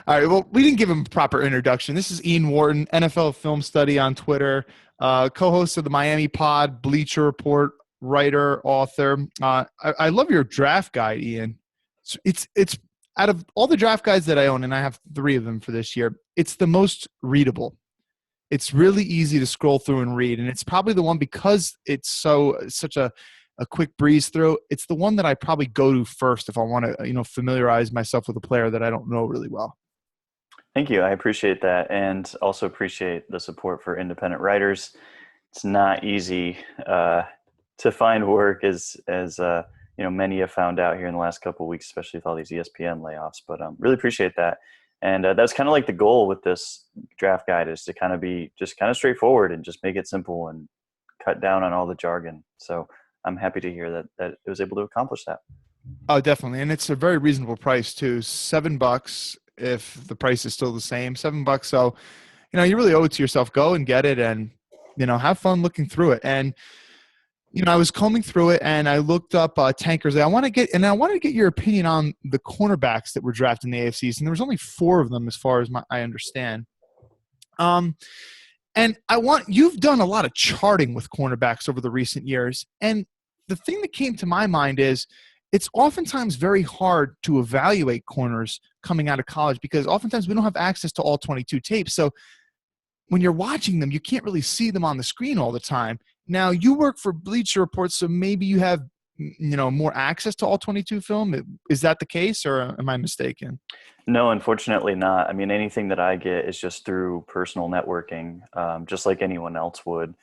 Speaker 8: All right. Well, we didn't give him a proper introduction. This is Ian Wharton, NFL Film Study on Twitter, co-host of the Miami Pod, Bleacher Report, writer, author. I love your draft guide, Ian. It's out of all the draft guides that I own, and I have 3 of them for this year, it's the most readable. It's really easy to scroll through and read, and it's probably the one, because it's such a quick breeze through. It's the one that I probably go to first if I want to, familiarize myself with a player that I don't know really well.
Speaker 12: Thank you. I appreciate that, and also appreciate the support for independent writers. It's not easy to find work, as many have found out here in the last couple of weeks, especially with all these ESPN layoffs. But really appreciate that. And that's kind of like the goal with this draft guide, is to kind of be just kind of straightforward and just make it simple and cut down on all the jargon. So I'm happy to hear that it was able to accomplish that.
Speaker 8: Oh, definitely. And it's a very reasonable price too. $7 if the price is still the same, $7. So, you really owe it to yourself. Go and get it and, have fun looking through it. And, I was combing through it and I looked up Tankersley. I want to get your opinion on the cornerbacks that were drafted in the AFCs. And there was only 4 of them as far as I understand. And you've done a lot of charting with cornerbacks over the recent years. And the thing that came to my mind is it's oftentimes very hard to evaluate corners coming out of college, because oftentimes we don't have access to all 22 tapes. So when you're watching them, you can't really see them on the screen all the time. Now, you work for Bleacher Report, so maybe you have, more access to all 22 film. Is that the case, or am I mistaken?
Speaker 12: No, unfortunately not. I mean, anything that I get is just through personal networking, just like anyone else would.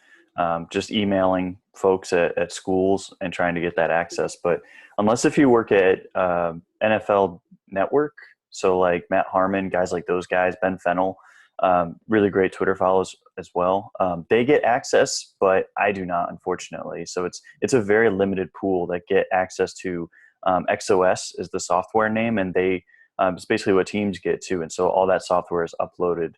Speaker 12: Just emailing folks at schools and trying to get that access. But unless if you work at NFL Network, so like Matt Harmon, guys like those guys, Ben Fennell, really great Twitter follows as well. They get access, but I do not, unfortunately. So it's a very limited pool that get access to XOS is the software name, and it's basically what teams get to. And so all that software is uploaded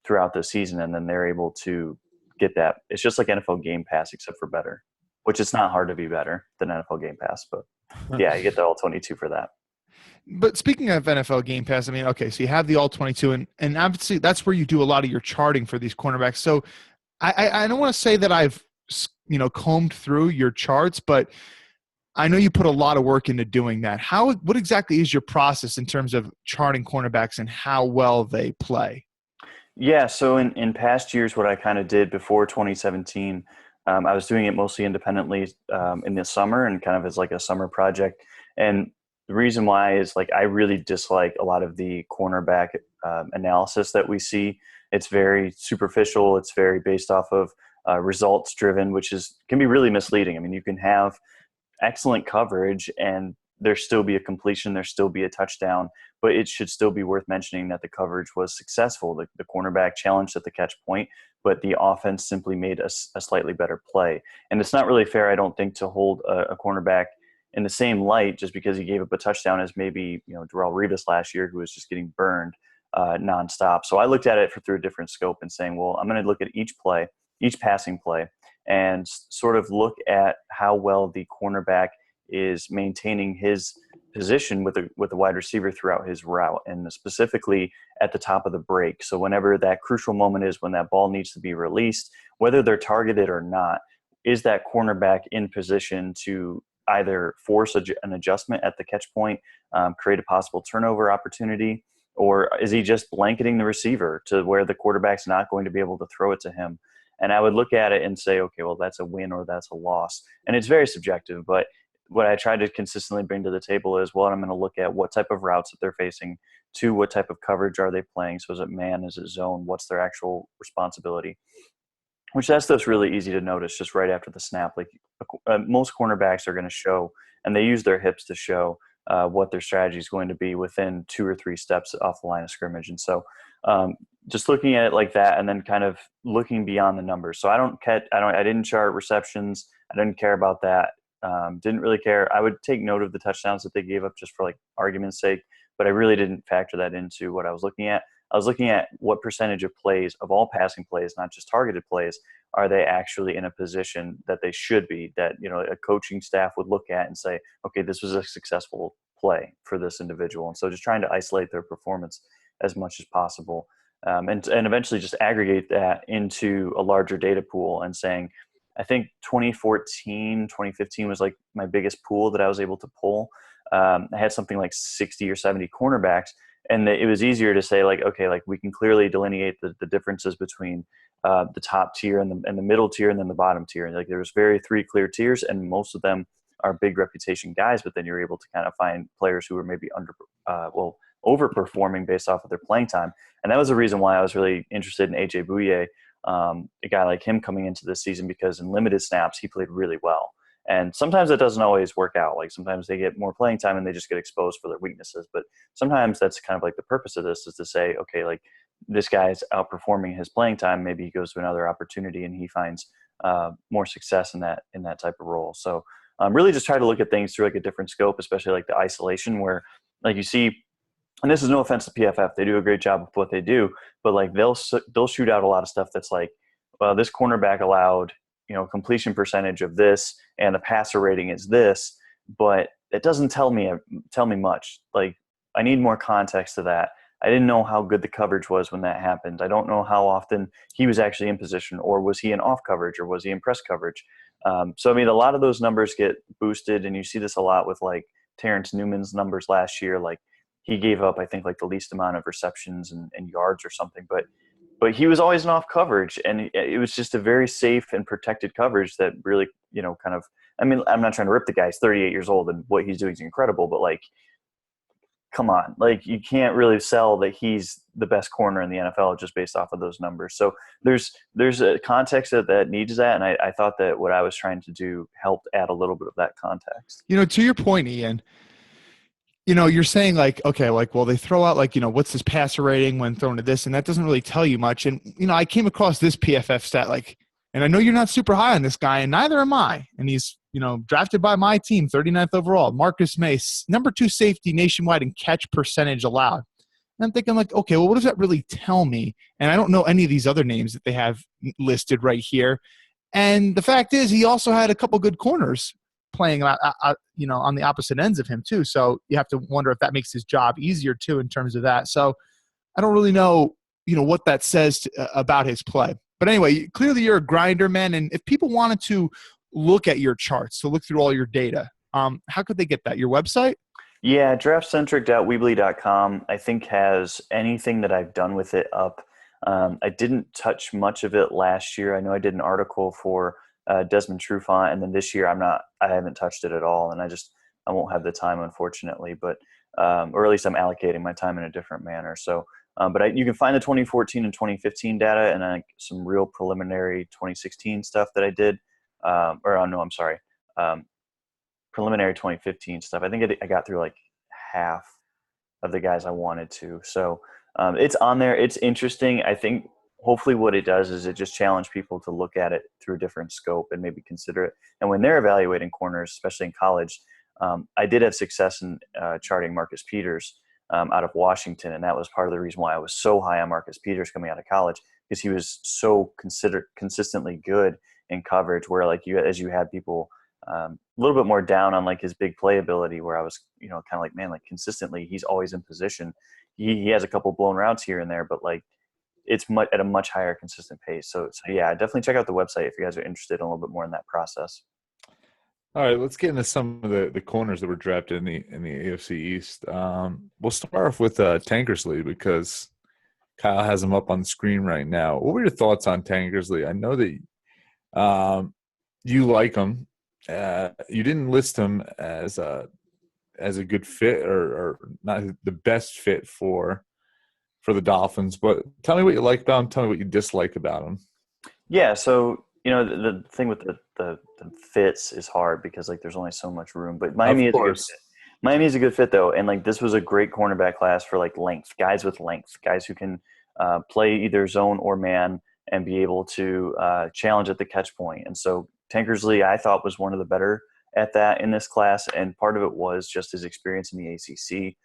Speaker 12: throughout the season, and then they're able to get that. It's just like NFL Game Pass, except for better, which it's not hard to be better than NFL Game Pass. But yeah, you get the all 22 for that.
Speaker 8: But speaking of NFL Game Pass, I mean, okay, so you have the all 22, and obviously that's where you do a lot of your charting for these cornerbacks. So I don't want to say that I've, combed through your charts, but I know you put a lot of work into doing that. What exactly is your process in terms of charting cornerbacks and how well they play?
Speaker 12: Yeah, so in past years, what I kind of did before 2017, I was doing it mostly independently in the summer and kind of as like a summer project. And the reason why is like I really dislike a lot of the cornerback analysis that we see. It's very superficial. It's very based off of results driven, which can be really misleading. I mean, you can have excellent coverage and there still be a completion, there still be a touchdown, but it should still be worth mentioning that the coverage was successful. The cornerback challenged at the catch point, but the offense simply made a slightly better play. And it's not really fair, I don't think, to hold a cornerback in the same light just because he gave up a touchdown as maybe Darrelle Revis last year, who was just getting burned nonstop. So I looked at it through a different scope and saying, well, I'm going to look at each play, each passing play, and sort of look at how well the cornerback is maintaining his position with a wide receiver throughout his route, and specifically at the top of the break. So whenever that crucial moment is when that ball needs to be released, whether they're targeted or not, is that cornerback in position to either force an adjustment at the catch point, create a possible turnover opportunity, or is he just blanketing the receiver to where the quarterback's not going to be able to throw it to him? And I would look at it and say, okay, well, that's a win or that's a loss. And it's very subjective, but what I try to consistently bring to the table is, well, I'm going to look at what type of routes that they're facing, to what type of coverage are they playing. So is it man, is it zone? What's their actual responsibility? Which that stuff's really easy to notice just right after the snap. Like most cornerbacks are going to show, and they use their hips to show what their strategy is going to be within 2 or 3 steps off the line of scrimmage. And so just looking at it like that, and then kind of looking beyond the numbers. So I didn't chart receptions. I didn't care about that. Didn't really care. I would take note of the touchdowns that they gave up just for like argument's sake, but I really didn't factor that into what I was looking at. I was looking at what percentage of plays, of all passing plays, not just targeted plays, are they actually in a position that they should be, that a coaching staff would look at and say, okay, this was a successful play for this individual. And so just trying to isolate their performance as much as possible, and eventually just aggregate that into a larger data pool and saying, I think 2014, 2015 was like my biggest pool that I was able to pull. I had something like 60 or 70 cornerbacks, and it was easier to say like, okay, like we can clearly delineate the differences between the top tier and the middle tier and then the bottom tier. And like there's 3 clear tiers, and most of them are big reputation guys, but then you're able to kind of find players who are maybe overperforming based off of their playing time. And that was the reason why I was really interested in AJ Bouye, a guy like him coming into this season, because in limited snaps, he played really well. And sometimes that doesn't always work out. Like sometimes they get more playing time and they just get exposed for their weaknesses. But sometimes that's kind of like the purpose of this, is to say, okay, like this guy's outperforming his playing time. Maybe he goes to another opportunity and he finds more success in that type of role. So really just try to look at things through like a different scope, especially like the isolation, where like you see, and this is no offense to PFF, they do a great job of what they do, but like they'll shoot out a lot of stuff that's like, well, this cornerback allowed completion percentage of this and the passer rating is this, but it doesn't tell me much. Like I need more context to that. I didn't know how good the coverage was when that happened. I don't know how often he was actually in position, or was he in off coverage, or was he in press coverage? So I mean, a lot of those numbers get boosted, and you see this a lot with like Terrence Newman's numbers last year. Like he gave up, I think, like the least amount of receptions and yards or something, but but he was always in off coverage, and it was just a very safe and protected coverage that really, kind of, I mean, I'm not trying to rip the guy. He's 38 years old, and what he's doing is incredible, but like, come on, like you can't really sell that he's the best corner in the NFL just based off of those numbers. So there's a context that needs that, and I thought that what I was trying to do helped add a little bit of that context.
Speaker 8: To your point, Ian, you're saying like, okay, like, well, they throw out like, what's his passer rating when thrown to this, and that doesn't really tell you much. And, I came across this PFF stat, like, and I know you're not super high on this guy, and neither am I. And he's, drafted by my team, 39th overall. Marcus Mace, number 2 safety nationwide in catch percentage allowed. And I'm thinking like, okay, well, what does that really tell me? And I don't know any of these other names that they have listed right here. And the fact is, he also had a couple good corners playing, on the opposite ends of him too. So you have to wonder if that makes his job easier too in terms of that. So I don't really know, what that says about his play. But anyway, clearly you're a grinder, man. And if people wanted to look at your charts, to look through all your data, how could they get that? Your website?
Speaker 12: Yeah, draftcentric.weebly.com, I think, has anything that I've done with it up. I didn't touch much of it last year. I know I did an article for Desmond Trufant, and then this year I haven't touched it at all, and I won't have the time, unfortunately, but or at least I'm allocating my time in a different manner. So, but you can find the 2014 and 2015 data, and some real preliminary 2016 stuff that I did. Preliminary 2015 stuff. I think I got through like half of the guys I wanted to. So it's on there. It's interesting. I think hopefully what it does is it just challenge people to look at it through a different scope and maybe consider it. And when they're evaluating corners, especially in college, I did have success in charting Marcus Peters out of Washington. And that was part of the reason why I was so high on Marcus Peters coming out of college, because he was so consistently good in coverage, where like as you had people a little bit more down on like his big play ability, where I was, kind of like, man, like consistently, he's always in position. He has a couple blown routes here and there, but like it's at a much higher consistent pace. So yeah, definitely check out the website if you guys are interested in a little bit more in that process.
Speaker 11: All right, let's get into some of the corners that were drafted in the AFC East. We'll start off with Tankersley, because Kyle has him up on the screen right now. What were your thoughts on Tankersley? I know that you like him. You didn't list him as a good fit or not the best fit for the Dolphins, but tell me what you like about him. Tell me what you dislike about him.
Speaker 12: Yeah, so the thing with the fits is hard because like there's only so much room. But Miami is a good fit. Miami is a good fit though, and like this was a great cornerback class for like length, guys with length, guys who can play either zone or man and be able to challenge at the catch point. And so Tankersley, I thought, was one of the better at that in this class, and part of it was just his experience in the ACC.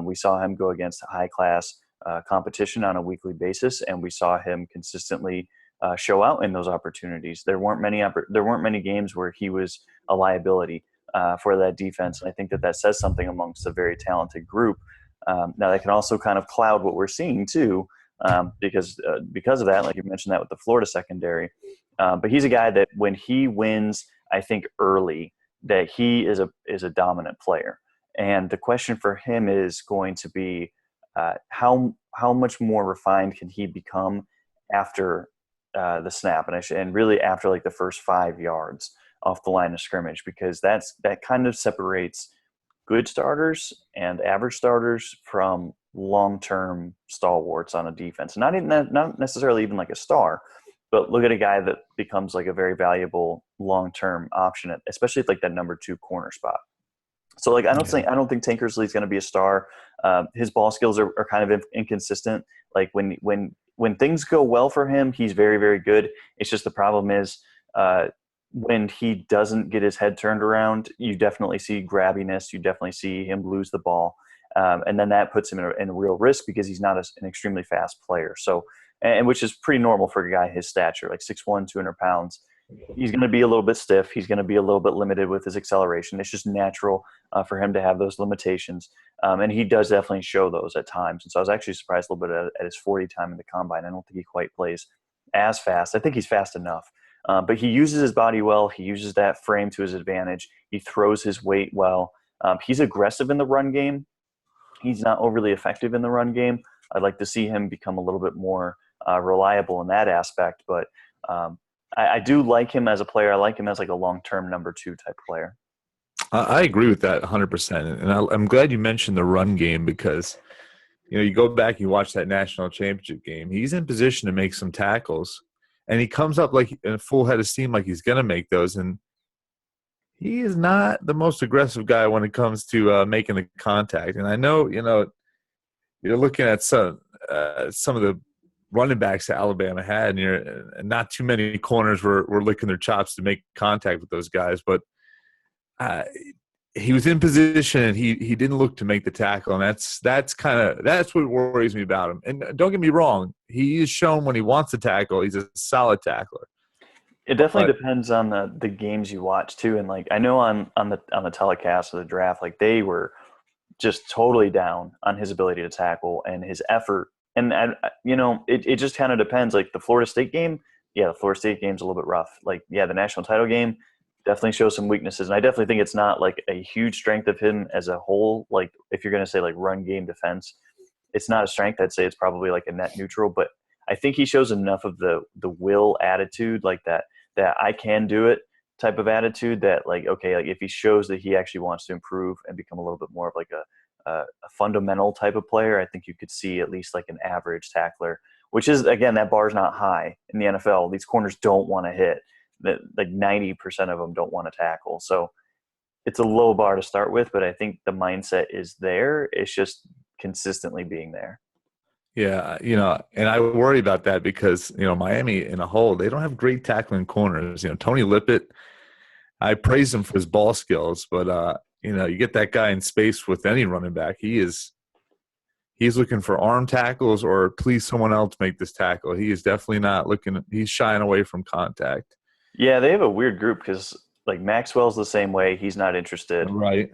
Speaker 12: We saw him go against high-class competition on a weekly basis, and we saw him consistently show out in those opportunities. There weren't many games where he was a liability for that defense, and I think that says something amongst a very talented group. Now, that can also kind of cloud what we're seeing too, because of that, like you mentioned that with the Florida secondary. But he's a guy that when he wins, I think early, that he is a dominant player. And the question for him is going to be how much more refined can he become after the snap, and really after like the first 5 yards off the line of scrimmage, because that kind of separates good starters and average starters from long-term stalwarts on a defense. Not necessarily even like a star, but look at a guy that becomes like a very valuable long-term option, especially at like that number 2 corner spot. So like I don't think Tankersley is going to be a star. His ball skills are kind of inconsistent. Like when things go well for him, he's very, very good. It's just the problem is when he doesn't get his head turned around, you definitely see grabbiness. You definitely see him lose the ball. And then that puts him in a real risk because he's not an extremely fast player. So, and which is pretty normal for a guy his stature, like 6'1", 200 pounds. He's going to be a little bit stiff. He's going to be a little bit limited with his acceleration. It's just natural for him to have those limitations. And he does definitely show those at times. And so I was actually surprised a little bit at his 40 time in the combine. I don't think he quite plays as fast. I think he's fast enough. But he uses his body well. He uses that frame to his advantage. He throws his weight well. He's aggressive in the run game. He's not overly effective in the run game. I'd like to see him become a little bit more reliable in that aspect. But I do like him as a player. I like him as like a long-term number 2 type player.
Speaker 11: I agree with that 100%. And I'm glad you mentioned the run game because, you go back and you watch that national championship game. He's in position to make some tackles, and he comes up like in a full head of steam like he's going to make those. And he is not the most aggressive guy when it comes to making the contact. And I know, you're looking at some of the running backs that Alabama had, and not too many corners were licking their chops to make contact with those guys. But he was in position and he didn't look to make the tackle, and that's what worries me about him. And don't get me wrong, he is shown when he wants to tackle, he's a solid tackler.
Speaker 12: It definitely depends on the games you watch too. And like I know on the telecast of the draft, like they were just totally down on his ability to tackle and his effort. And it just kind of depends. Like the Florida State game, the Florida State game's a little bit rough. Like the national title game definitely shows some weaknesses, and I definitely think it's not like a huge strength of him as a whole. Like if you're going to say like run game defense, it's not a strength. I'd say it's probably like a net neutral, but I think he shows enough of the will attitude, like that I can do it type of attitude, that like, okay, like if he shows that he actually wants to improve and become a little bit more of like a fundamental type of player, I think you could see at least like an average tackler, which is, again, that bar's not high in the NFL. These corners don't want to hit. That like 90% of them don't want to tackle. So it's a low bar to start with, but I think the mindset is there. It's just consistently being there.
Speaker 11: Yeah, and I worry about that because, Miami in a whole, they don't have great tackling corners. Tony Lippett, I praise him for his ball skills, but, you get that guy in space with any running back, he's looking for arm tackles or please someone else make this tackle. He is definitely not he's shying away from contact.
Speaker 12: Yeah, they have a weird group because like Maxwell's the same way. He's not interested.
Speaker 11: Right.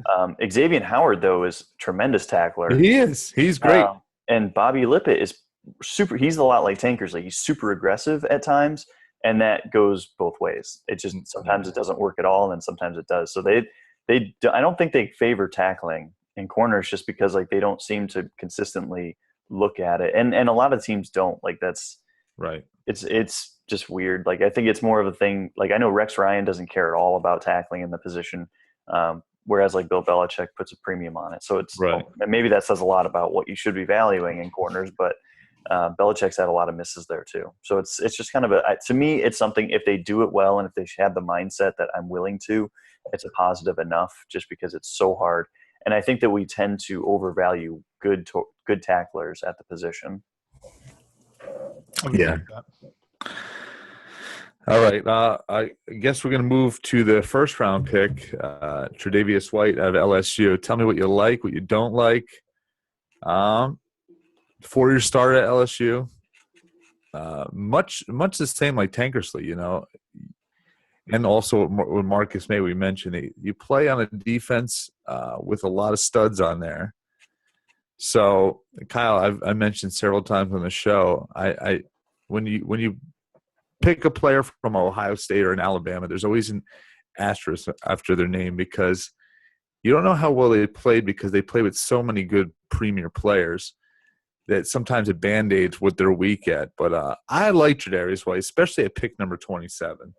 Speaker 12: Xavier Howard, though, is tremendous tackler.
Speaker 11: He is. He's great.
Speaker 12: And Bobby Lippett is super – he's a lot like Tankersley. He's super aggressive at times, and that goes both ways. It just – sometimes it doesn't work at all, and then sometimes it does. So I don't think they favor tackling in corners just because like they don't seem to consistently look at it. And a lot of teams don't. Like that's –
Speaker 11: right.
Speaker 12: It's just weird. Like I think it's more of a thing. Like I know Rex Ryan doesn't care at all about tackling in the position, whereas like Bill Belichick puts a premium on it. So it's
Speaker 11: right.
Speaker 12: And maybe that says a lot about what you should be valuing in corners. But Belichick's had a lot of misses there too. So it's just kind of to me, it's something. If they do it well and if they have the mindset that I'm willing to, it's a positive enough. Just because it's so hard, and I think that we tend to overvalue good tacklers at the position.
Speaker 11: Yeah. All right. I guess we're going to move to the first round pick, Tre'Davious White out of LSU. Tell me what you like, what you don't like. 4-year starter at LSU. Much the same like Tankersley, and also with Marcus May, we mentioned you play on a defense with a lot of studs on there. So, Kyle, I mentioned several times on the show, when you pick a player from Ohio State or in Alabama, there's always an asterisk after their name because you don't know how well they played because they play with so many good premier players that sometimes it band-aids what they're weak at. But I like Tre'Davious White, especially at pick number 27.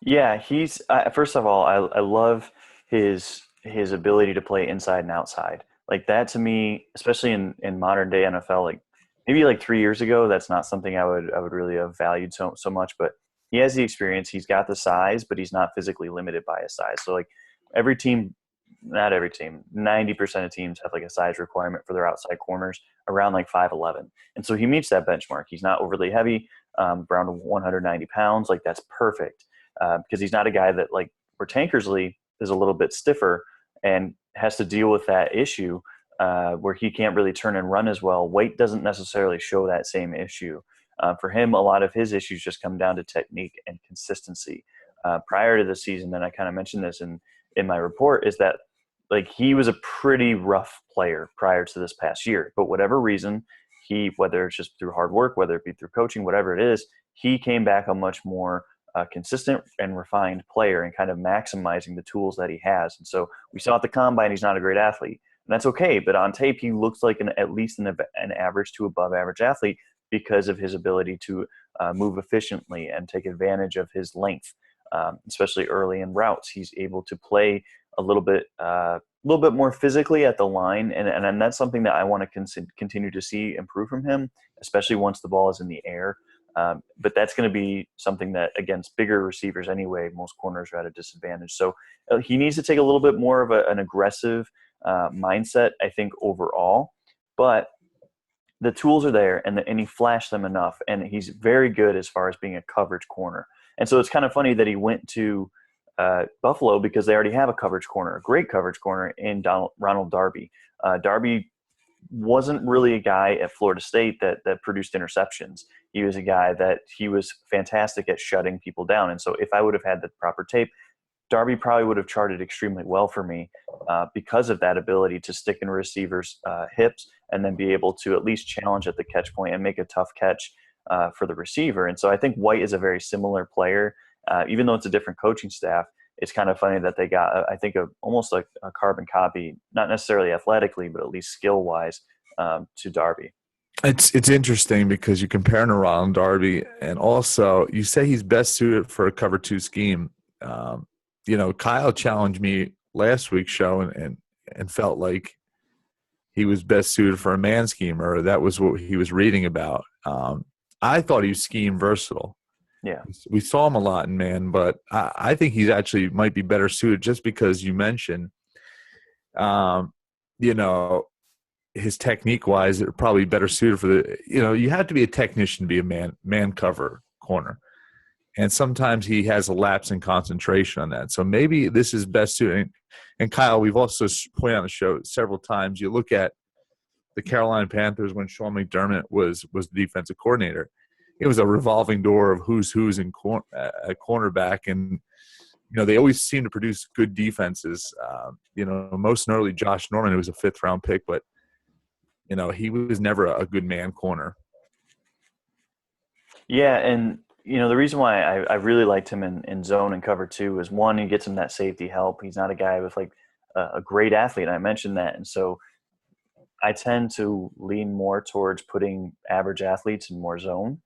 Speaker 12: Yeah, he's first of all, I love his ability to play inside and outside. Like that to me, especially in modern day NFL, like maybe like 3 years ago, that's not something I would really have valued so much. But he has the experience, he's got the size, but he's not physically limited by his size. So like every team, not every team, 90% of teams have like a size requirement for their outside corners around like 5'11". And so he meets that benchmark. He's not overly heavy, around 190 pounds. Like that's perfect because he's not a guy that like where Tankersley is a little bit stiffer and has to deal with that issue where he can't really turn and run as well. Weight doesn't necessarily show that same issue. For him, a lot of his issues just come down to technique and consistency. Prior to the season, and I kind of mentioned this in my report, is that like he was a pretty rough player prior to this past year. But whatever reason, whether it's just through hard work, whether it be through coaching, whatever it is, he came back a much more consistent and refined player and kind of maximizing the tools that he has. And so we saw at the combine, he's not a great athlete, and that's okay. But on tape, he looks like at least an average to above average athlete because of his ability to move efficiently and take advantage of his length, especially early in routes. He's able to play a little bit more physically at the line, and that's something that I want to continue to see improve from him, especially once the ball is in the air. But that's going to be something that, against bigger receivers anyway, most corners are at a disadvantage. So he needs to take a little bit more of an aggressive mindset, I think, overall. But the tools are there, and he flashed them enough, and he's very good as far as being a coverage corner. And so it's kind of funny that he went to Buffalo, because they already have a coverage corner, a great coverage corner in Ronald Darby. Darby wasn't really a guy at Florida State that produced interceptions. He was a guy that he was fantastic at shutting people down. And so if I would have had the proper tape, Darby probably would have charted extremely well for me because of that ability to stick in receivers' hips and then be able to at least challenge at the catch point and make a tough catch for the receiver. And so I think White is a very similar player. Even though it's a different coaching staff, it's kind of funny that they got, I think, almost like a carbon copy, not necessarily athletically, but at least skill-wise, to Darby.
Speaker 11: It's interesting because you compare him to Ronald Darby, and also you say he's best suited for a cover 2 scheme. Kyle challenged me last week's show and felt like he was best suited for a man scheme, or that was what he was reading about. I thought he was scheme versatile.
Speaker 12: Yeah,
Speaker 11: we saw him a lot in man, but I think he's actually might be better suited, just because you mentioned, his technique wise, they're probably better suited for the. You have to be a technician to be a man cover corner, and sometimes he has a lapse in concentration on that. So maybe this is best suited. And Kyle, we've also pointed on the show several times. You look at the Carolina Panthers when Sean McDermott was the defensive coordinator. It was a revolving door of who's in at cornerback, and they always seem to produce good defenses. Most notably Josh Norman, who was a 5th round pick, but he was never a good man corner.
Speaker 12: Yeah, and the reason why I really liked him in zone and cover 2 is, one, he gets him that safety help. He's not a guy with like a great athlete. I mentioned that, and so I tend to lean more towards putting average athletes in more zone.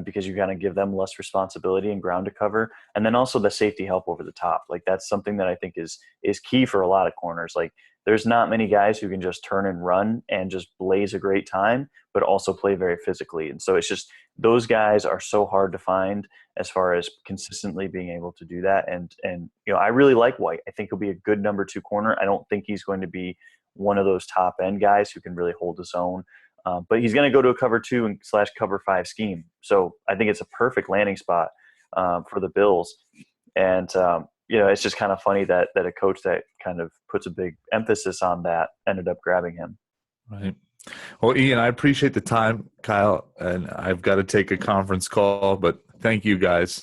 Speaker 12: Because you're going to give them less responsibility and ground to cover. And then also the safety help over the top. Like, that's something that I think is key for a lot of corners. Like, there's not many guys who can just turn and run and just blaze a great time, but also play very physically. And so it's just, those guys are so hard to find as far as consistently being able to do that. And I really like White. I think he'll be a good number 2 corner. I don't think he's going to be one of those top end guys who can really hold his own. But he's going to go to a cover 2 / cover 5 scheme. So I think it's a perfect landing spot for the Bills. And, it's just kind of funny that a coach that kind of puts a big emphasis on that ended up grabbing him.
Speaker 11: Right. Well, Ian, I appreciate the time, Kyle, and I've got to take a conference call, but thank you guys.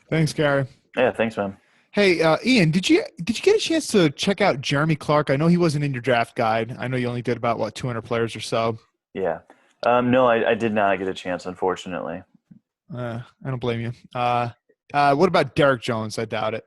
Speaker 8: Thanks, Gary.
Speaker 12: Yeah, thanks, man.
Speaker 8: Hey, Ian, did you get a chance to check out Jeremy Clark? I know he wasn't in your draft guide. I know you only did about, 200 players or so.
Speaker 12: Yeah. No, I did not get a chance, unfortunately.
Speaker 8: I don't blame you. What about Derek Jones? I doubt it.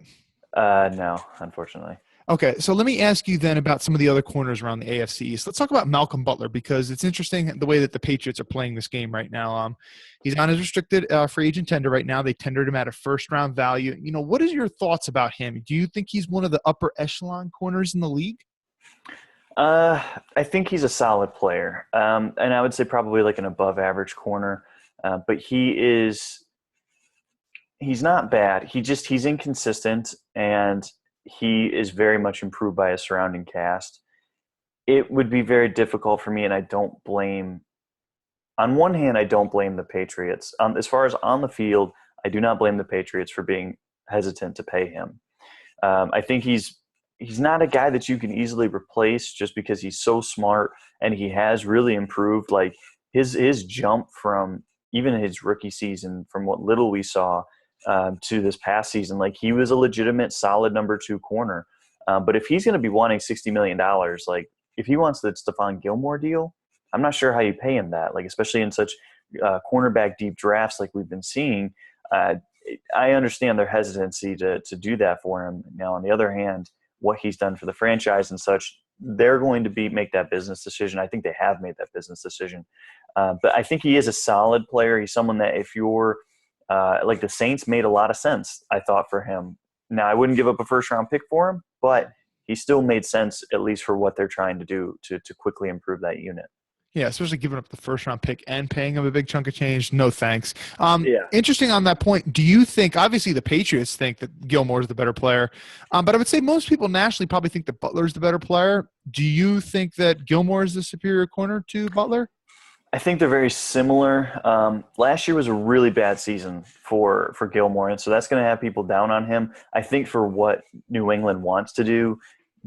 Speaker 12: No, unfortunately.
Speaker 8: Okay, so let me ask you then about some of the other corners around the AFC East. Let's talk about Malcolm Butler, because it's interesting the way that the Patriots are playing this game right now. He's on his restricted free agent tender right now. They tendered him at a first-round value. What is your thoughts about him? Do you think he's one of the upper echelon corners in the league?
Speaker 12: I think he's a solid player, and I would say probably like an above-average corner. But he's not bad. He's inconsistent, and he is very much improved by his surrounding cast. It would be very difficult for me, and I don't blame – on one hand, I don't blame the Patriots. As far as on the field, I do not blame the Patriots for being hesitant to pay him. I think he's not a guy that you can easily replace just because he's so smart and he has really improved. Like, his jump from even his rookie season, from what little we saw to this past season, like, he was a legitimate solid number 2 corner. But if he's going to be wanting $60 million, like, if he wants the Stephon Gilmore deal, I'm not sure how you pay him that, like, especially in such cornerback deep drafts like we've been seeing. I understand their hesitancy to do that for him. Now, on the other hand, what he's done for the franchise and such, they're going to make that business decision. I think they have made that business decision. But I think he is a solid player. He's someone that if you're like the Saints made a lot of sense, I thought, for him. Now, I wouldn't give up a first-round pick for him, but he still made sense, at least for what they're trying to do to quickly improve that unit.
Speaker 8: Yeah, especially giving up the first-round pick and paying him a big chunk of change. No thanks.
Speaker 12: Yeah.
Speaker 8: Interesting on that point. Do you think – obviously the Patriots think that Gilmore's the better player, but I would say most people nationally probably think that Butler's the better player. Do you think that Gilmore is the superior corner to Butler?
Speaker 12: I think they're very similar. Last year was a really bad season for Gilmore, and so that's going to have people down on him. I think for what New England wants to do,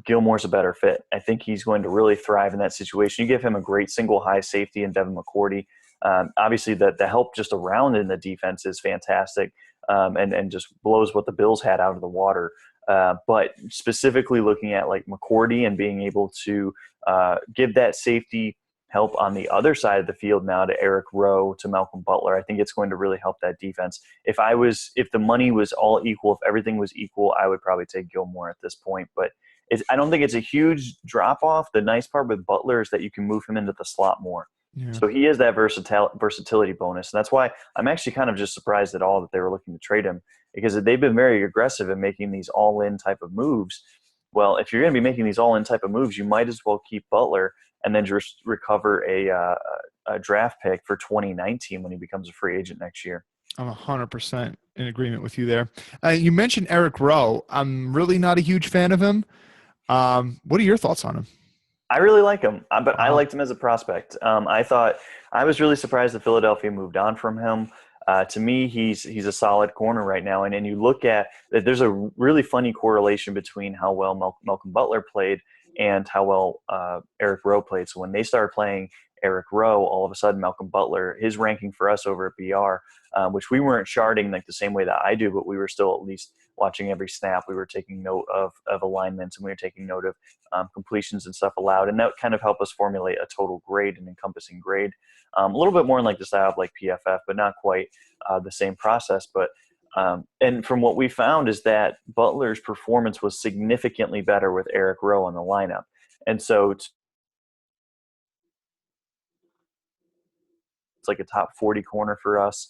Speaker 12: Gilmore's a better fit. I think he's going to really thrive in that situation. You give him a great single high safety in Devin McCourty. Obviously, the help just around in the defense is fantastic, and just blows what the Bills had out of the water. But specifically looking at like McCourty and being able to give that safety help on the other side of the field now to Eric Rowe, to Malcolm Butler, I think it's going to really help that defense. If the money was all equal, if everything was equal, I would probably take Gilmore at this point. But I don't think it's a huge drop-off. The nice part with Butler is that you can move him into the slot more. Yeah. So he is that versatility bonus. And that's why I'm actually kind of just surprised at all that they were looking to trade him, because they've been very aggressive in making these all-in type of moves. Well, if you're going to be making these all-in type of moves, you might as well keep Butler and then just recover a draft pick for 2019 when he becomes a free agent next year.
Speaker 8: I'm 100% in agreement with you there. You mentioned Eric Rowe. I'm really not a huge fan of him. What are your thoughts on him?
Speaker 12: I really like him, but I liked him as a prospect. I was really surprised that Philadelphia moved on from him. To me, he's a solid corner right now. And you look at that, there's a really funny correlation between how well Malcolm Butler played and how well Eric Rowe played. So when they started playing Eric Rowe, all of a sudden Malcolm Butler, his ranking for us over at BR, which we weren't charting like the same way that I do, but we were still at least watching every snap. We were taking note of alignments, and we were taking note of completions and stuff allowed. And that kind of helped us formulate a total grade, an encompassing grade. A little bit more in like the style of like PFF, but not quite the same process. But and from what we found is that Butler's performance was significantly better with Eric Rowe in the lineup. And so it's like a top 40 corner for us.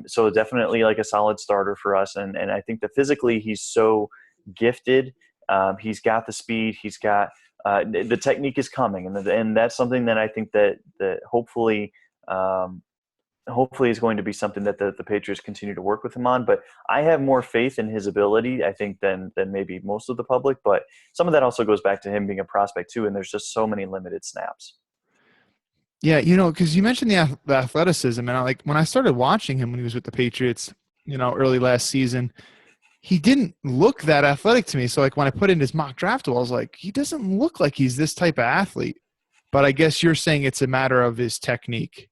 Speaker 12: So definitely like a solid starter for us. And I think that physically he's so gifted. He's got the speed. He's got the technique is coming. And that's something that I think that hopefully is going to be something that the Patriots continue to work with him on. But I have more faith in his ability, I think, than maybe most of the public. But some of that also goes back to him being a prospect too. And there's just so many limited snaps.
Speaker 8: Yeah, because you mentioned the athleticism, and when I started watching him when he was with the Patriots, early last season, he didn't look that athletic to me. So when I put in his mock draft, I was like, he doesn't look like he's this type of athlete. But I guess you're saying it's a matter of his technique.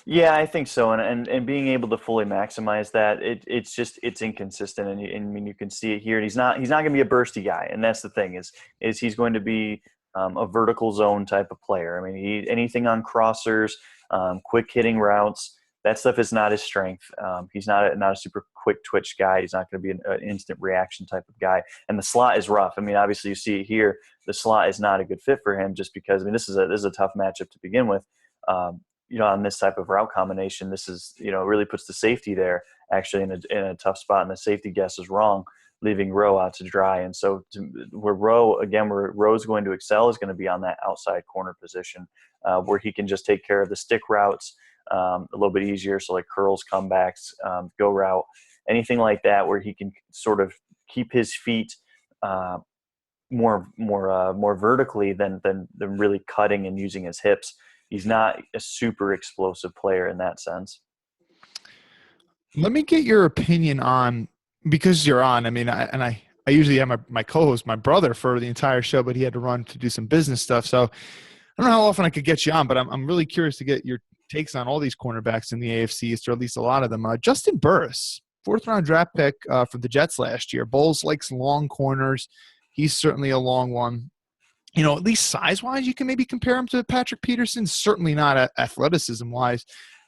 Speaker 8: Yeah,
Speaker 12: I think so, and being able to fully maximize that, it's inconsistent, and you can see it here. And he's not going to be a bursty guy, and that's the thing is he's going to be a vertical zone type of player. I mean, anything on crossers, quick hitting routes, that stuff is not his strength. He's not a super quick twitch guy. He's not going to be an instant reaction type of guy. And the slot is rough. I mean, obviously you see it here. The slot is not a good fit for him just because, this is a tough matchup to begin with. On this type of route combination, this is, really puts the safety there actually in a tough spot, and the safety guess is wrong, leaving Rowe out to dry. And so where Rowe's going to excel is going to be on that outside corner position where he can just take care of the stick routes a little bit easier. So like curls, comebacks, go route, anything like that, where he can sort of keep his feet more vertically than really cutting and using his hips. He's not a super explosive player in that sense.
Speaker 8: Let me get your opinion on, because you're on. I usually have my co-host, my brother, for the entire show, but he had to run to do some business stuff. So I don't know how often I could get you on, but I'm really curious to get your takes on all these cornerbacks in the AFC East, or at least a lot of them. Justin Burris, 4th-round draft pick for the Jets last year. Bowles likes long corners. He's certainly a long one. At least size-wise, you can maybe compare him to Patrick Peterson. Certainly not athleticism-wise.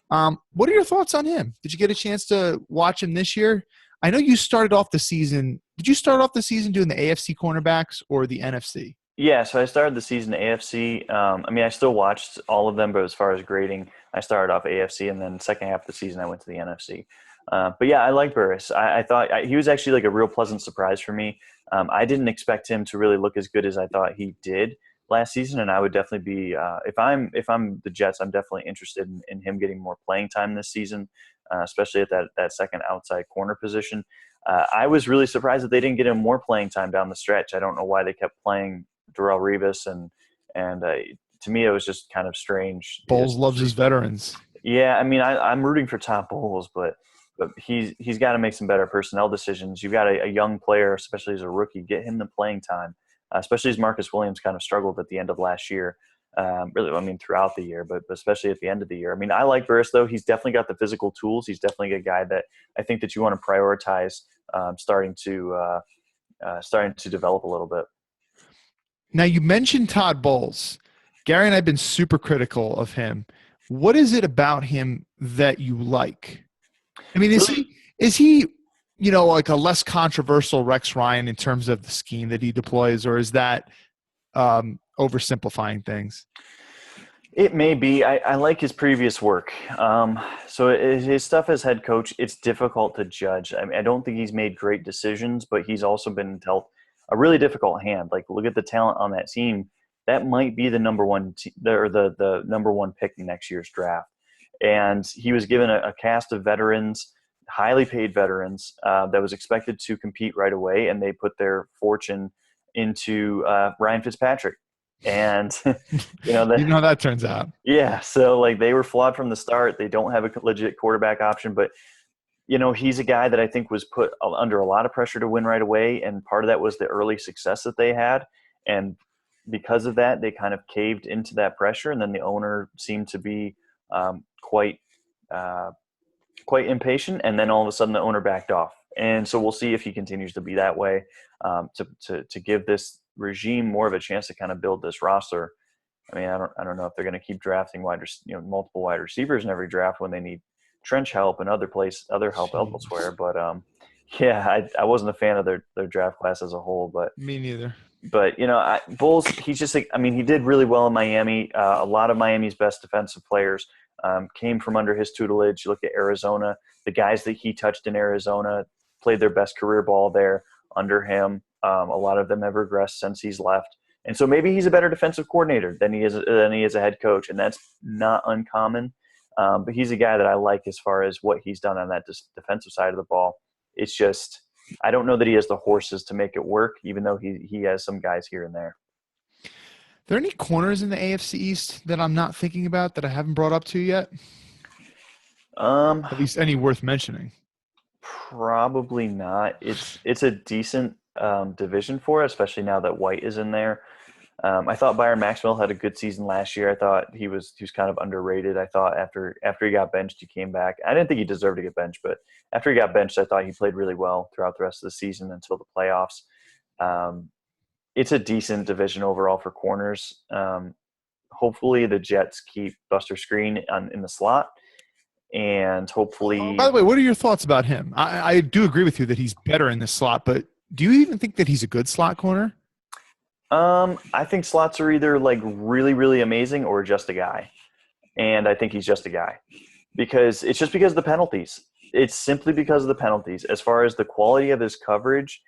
Speaker 8: What are your thoughts on him? Did you get a chance to watch him this year? I know you started off the season. Did you start off the season doing the AFC cornerbacks or the NFC?
Speaker 12: Yeah, so I started the season AFC. I mean, I still watched all of them, but as far as grading, I started off AFC, and then second half of the season, I went to the NFC. But yeah, I like Burris. I thought he was actually like a real pleasant surprise for me. I didn't expect him to really look as good as I thought he did last season, and I would definitely be if I'm the Jets, I'm definitely interested in him getting more playing time this season, especially at that second outside corner position. I was really surprised that they didn't get him more playing time down the stretch. I don't know why they kept playing Darrelle Revis, and to me it was just kind of strange.
Speaker 8: Bowles loves his veterans.
Speaker 12: Yeah, I mean I'm rooting for Todd Bowles, but he's got to make some better personnel decisions. You've got a young player, especially as a rookie, get him the playing time, especially as Marcus Williams kind of struggled at the end of last year. Really, I mean throughout the year, but especially at the end of the year. I mean, I like Burris though. He's definitely got the physical tools. He's definitely a guy that I think that you want to prioritize starting to develop a little bit.
Speaker 8: Now, you mentioned Todd Bowles. Gary and I have been super critical of him. What is it about him that you like? I mean, is he like a less controversial Rex Ryan in terms of the scheme that he deploys, or is that oversimplifying things?
Speaker 12: It may be. I like his previous work. So his stuff as head coach, it's difficult to judge. I mean, I don't think he's made great decisions, but he's also been dealt a really difficult hand. Like, look at the talent on that team. That might be the number one the number one pick in next year's draft. And he was given a cast of veterans, highly paid veterans, that was expected to compete right away, and they put their fortune into Ryan Fitzpatrick. And you know how that
Speaker 8: turns out.
Speaker 12: Yeah, so like they were flawed from the start. They don't have a legit quarterback option, but he's a guy that I think was put under a lot of pressure to win right away, and part of that was the early success that they had, and because of that, they kind of caved into that pressure, and then the owner seemed to be quite impatient, and then all of a sudden the owner backed off. And so we'll see if he continues to be that way, to give this regime more of a chance to kind of build this roster. I mean, I don't know if they're going to keep drafting multiple wide receivers in every draft when they need trench help and other help elsewhere. But yeah, I wasn't a fan of their draft class as a whole. But
Speaker 8: me neither.
Speaker 12: But Bowles, he's just he did really well in Miami. A lot of Miami's best defensive players came from under his tutelage. You look at Arizona, the guys that he touched in Arizona played their best career ball there under him. A lot of them have regressed since he's left. And so maybe he's a better defensive coordinator than he is a head coach, and that's not uncommon. But he's a guy that I like as far as what he's done on that defensive side of the ball. It's just I don't know that he has the horses to make it work, even though he has some guys here and there.
Speaker 8: Are there any corners in the AFC East that I'm not thinking about that I haven't brought up to you yet? At least any worth mentioning?
Speaker 12: Probably not. It's a decent division for it, especially now that White is in there. I thought Byron Maxwell had a good season last year. I thought he was kind of underrated. I thought after he got benched, he came back. I didn't think he deserved to get benched, but after he got benched, I thought he played really well throughout the rest of the season until the playoffs. It's a decent division overall for corners. Hopefully the Jets keep Buster Skrine in the slot, and hopefully.
Speaker 8: By the way, what are your thoughts about him? I do agree with you that he's better in the slot, but do you even think that he's a good slot corner?
Speaker 12: I think slots are either like really, really amazing or just a guy. And I think he's just a guy because it's just because of the penalties. It's simply because of the penalties. As far as the quality of his coverage,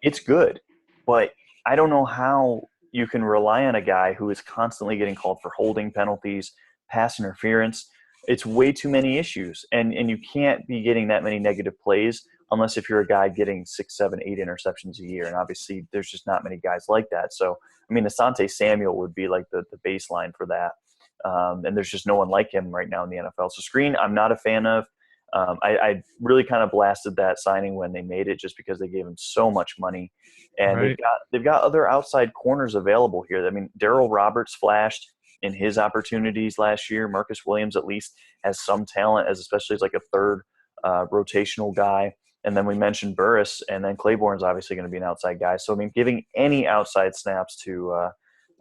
Speaker 12: it's good, but I don't know how you can rely on a guy who is constantly getting called for holding penalties, pass interference. It's way too many issues. And you can't be getting that many negative plays unless if you're a guy getting 6, 7, 8 interceptions a year. And obviously there's just not many guys like that. So, I mean, Asante Samuel would be like the baseline for that. And there's just no one like him right now in the NFL. So Skrine, I'm not a fan of. I really kind of blasted that signing when they made it just because they gave him so much money. And
Speaker 8: right.
Speaker 12: they've got other outside corners available here. I mean, Darrell Roberts flashed in his opportunities last year. Marcus Williams at least has some talent, especially as like a third rotational guy. And then we mentioned Burris, and then Claiborne's obviously going to be an outside guy. So, I mean, giving any outside snaps to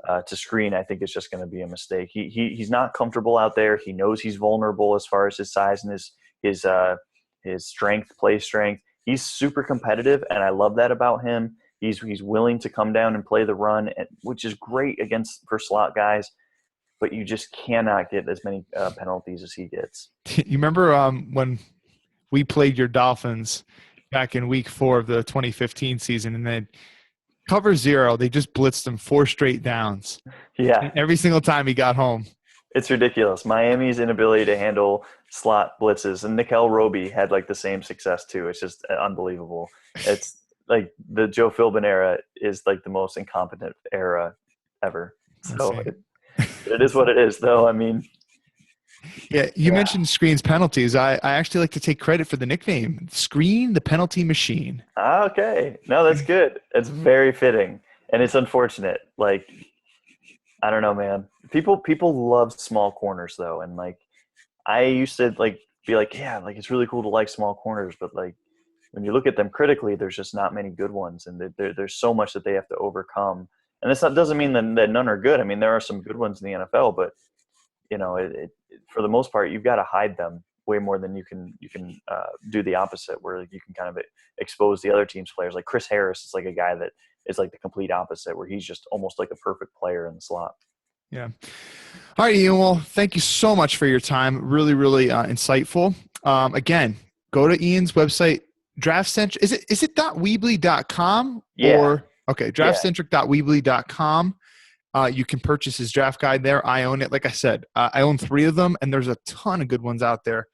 Speaker 12: Skrine, I think is just going to be a mistake. He's not comfortable out there. He knows he's vulnerable as far as his size and his strength, play strength. He's super competitive, and I love that about him. He's willing to come down and play the run, which is great for slot guys. But you just cannot get as many penalties as he gets.
Speaker 8: You remember when we played your Dolphins back in week 4 of the 2015 season, and then cover 0, they just blitzed him 4 straight downs.
Speaker 12: Yeah.
Speaker 8: And every single time he got home.
Speaker 12: It's ridiculous. Miami's inability to handle slot blitzes, and Nickel Roby had like the same success too. It's just unbelievable. It's like the Joe Philbin era is like the most incompetent era ever. So it is what it is, though. I mean,
Speaker 8: you mentioned Screen's penalties. I actually like to take credit for the nickname, Screen the Penalty Machine.
Speaker 12: Okay. No, that's good. It's very fitting, and it's unfortunate. Like, I don't know, man. People love small corners, though, and like I used to like be like, yeah, like it's really cool to like small corners, but like when you look at them critically, there's just not many good ones, and there's so much that they have to overcome. And this doesn't mean that none are good. I mean, there are some good ones in the NFL, but you know, for the most part, you've got to hide them way more than you can do the opposite, where you can kind of expose the other team's players. Like Chris Harris is like a guy that is like the complete opposite, where he's just almost like a perfect player in the slot.
Speaker 8: Yeah. All right, Ian. Well, thank you so much for your time. Really, really insightful. Again, go to Ian's website, DraftCentric. Is it .weebly.com?
Speaker 12: Yeah.
Speaker 8: Or okay, draftcentric.weebly.com. You can purchase his draft guide there. I own it. Like I said, I own 3 of them, and there's a ton of good ones out there.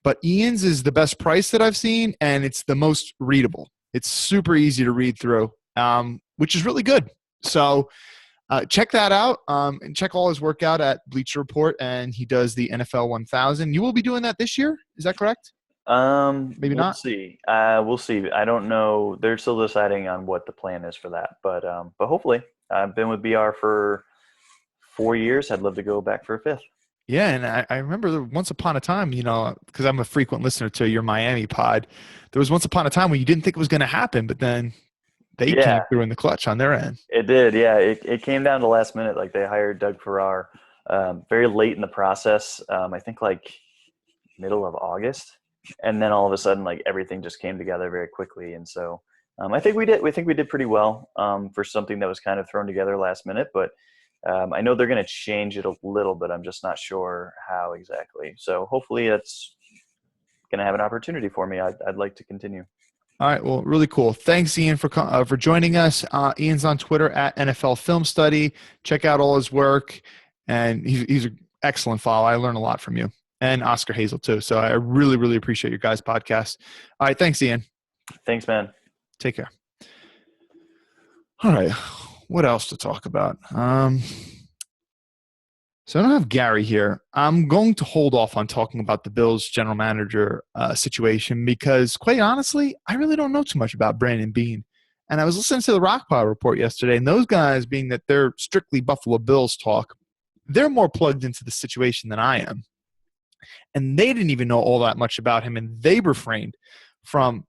Speaker 8: But Ian's is the best price that I've seen, and it's the most readable. It's super easy to read through, which is really good. So check that out, and check all his work out at Bleacher Report, and he does the NFL 1000. You will be doing that this year? Is that correct? Maybe not.
Speaker 12: We'll see. I don't know. They're still deciding on what the plan is for that, but hopefully. I've been with BR for 4 years. I'd love to go back for a 5th.
Speaker 8: Yeah, and I remember once upon a time, you know, because I'm a frequent listener to your Miami pod, there was once upon a time when you didn't think it was going to happen, but then they came through in the clutch on their end.
Speaker 12: It did, yeah. It came down to last minute. Like they hired Doug Farrar very late in the process. I think like middle of August, and then all of a sudden, like everything just came together very quickly, and so. I think we did. We think we did pretty well for something that was kind of thrown together last minute. But I know they're going to change it a little bit. I'm just not sure how exactly. So hopefully that's going to have an opportunity for me. I'd like to continue.
Speaker 8: All right. Well, really cool. Thanks, Ian, for joining us. Ian's on Twitter at NFL Film Study. Check out all his work, and he's an excellent follow. I learn a lot from you and Oscar Hazel too. So I really, really appreciate your guys' podcast. All right. Thanks, Ian.
Speaker 12: Thanks, man.
Speaker 8: Take care. All right. What else to talk about? So I don't have Gary here. I'm going to hold off on talking about the Bills general manager situation because, quite honestly, I really don't know too much about Brandon Beane. And I was listening to the Rockpile report yesterday, and those guys, being that they're strictly Buffalo Bills talk, they're more plugged into the situation than I am. And they didn't even know all that much about him, and they refrained from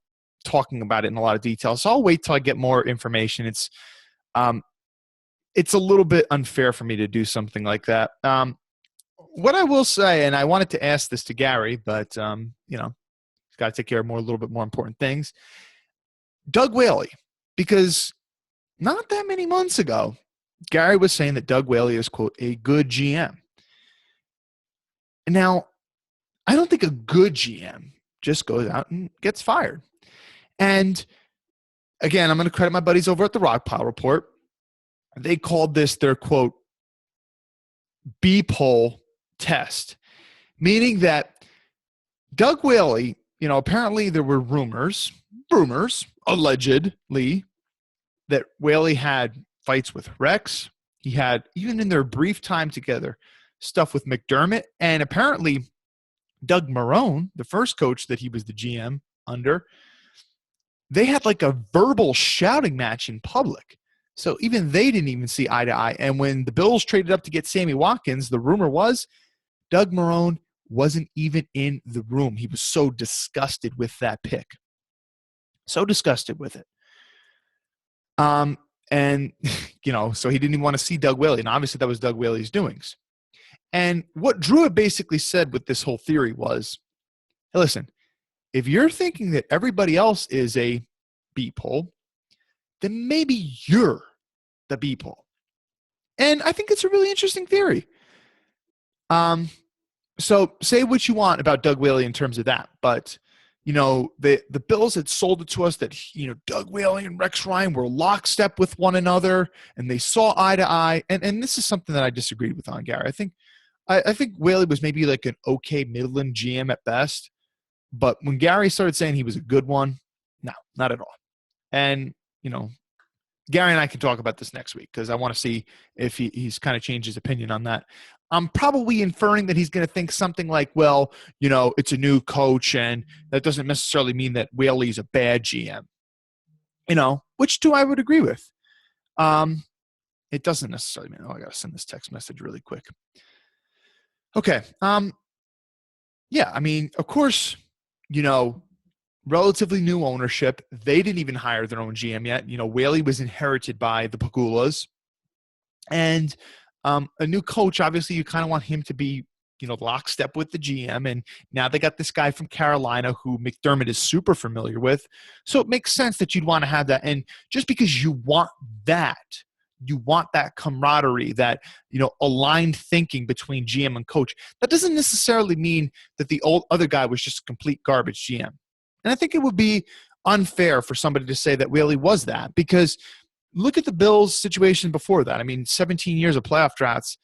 Speaker 8: talking about it in a lot of detail. So I'll wait till I get more information. It's a little bit unfair for me to do something like that. What I will say, and I wanted to ask this to Gary, but you know, he's got to take care of a little bit more important things. Doug Whaley, because not that many months ago, Gary was saying that Doug Whaley is, quote, a good GM. Now, I don't think a good GM just goes out and gets fired. And again, I'm going to credit my buddies over at the Rockpile Report. They called this their, quote, B-poll test, meaning that Doug Whaley, you know, apparently there were rumors, allegedly, that Whaley had fights with Rex. He had, even in their brief time together, stuff with McDermott. And apparently Doug Marrone, the first coach that he was the GM under, they had like a verbal shouting match in public. So even they didn't even see eye to eye. And when the Bills traded up to get Sammy Watkins, the rumor was Doug Marrone wasn't even in the room. He was so disgusted with that pick. So disgusted with it. And, you know, so he didn't even want to see Doug Whaley. And obviously that was Doug Whaley's doings. And what Drew basically said with this whole theory was, hey, listen, if you're thinking that everybody else is a B poll, then maybe you're the B-ball. And I think it's a really interesting theory. So say what you want about Doug Whaley in terms of that, but the Bills had sold it to us that Doug Whaley and Rex Ryan were lockstep with one another, and they saw eye to eye. And this is something that I disagreed with on Gary. I think Whaley was maybe like an okay Midland GM at best, but when Gary started saying he was a good one, no, not at all. And Gary and I can talk about this next week because I want to see if he's kind of changed his opinion on that. I'm probably inferring that he's going to think something like, well, it's a new coach, and that doesn't necessarily mean that Whaley's a bad GM. Which too I would agree with. It doesn't necessarily mean, I got to send this text message really quick. Okay. Yeah, I mean, of course, relatively new ownership. They didn't even hire their own GM yet. Whaley was inherited by the Pagulas. And a new coach, obviously, you kind of want him to be, lockstep with the GM. And now they got this guy from Carolina who McDermott is super familiar with. So it makes sense that you'd want to have that. And just because you want that camaraderie, that, aligned thinking between GM and coach, that doesn't necessarily mean that the other guy was just a complete garbage GM. And I think it would be unfair for somebody to say that Whaley was that, because look at the Bills' situation before that. I mean, 17 years of playoff droughts.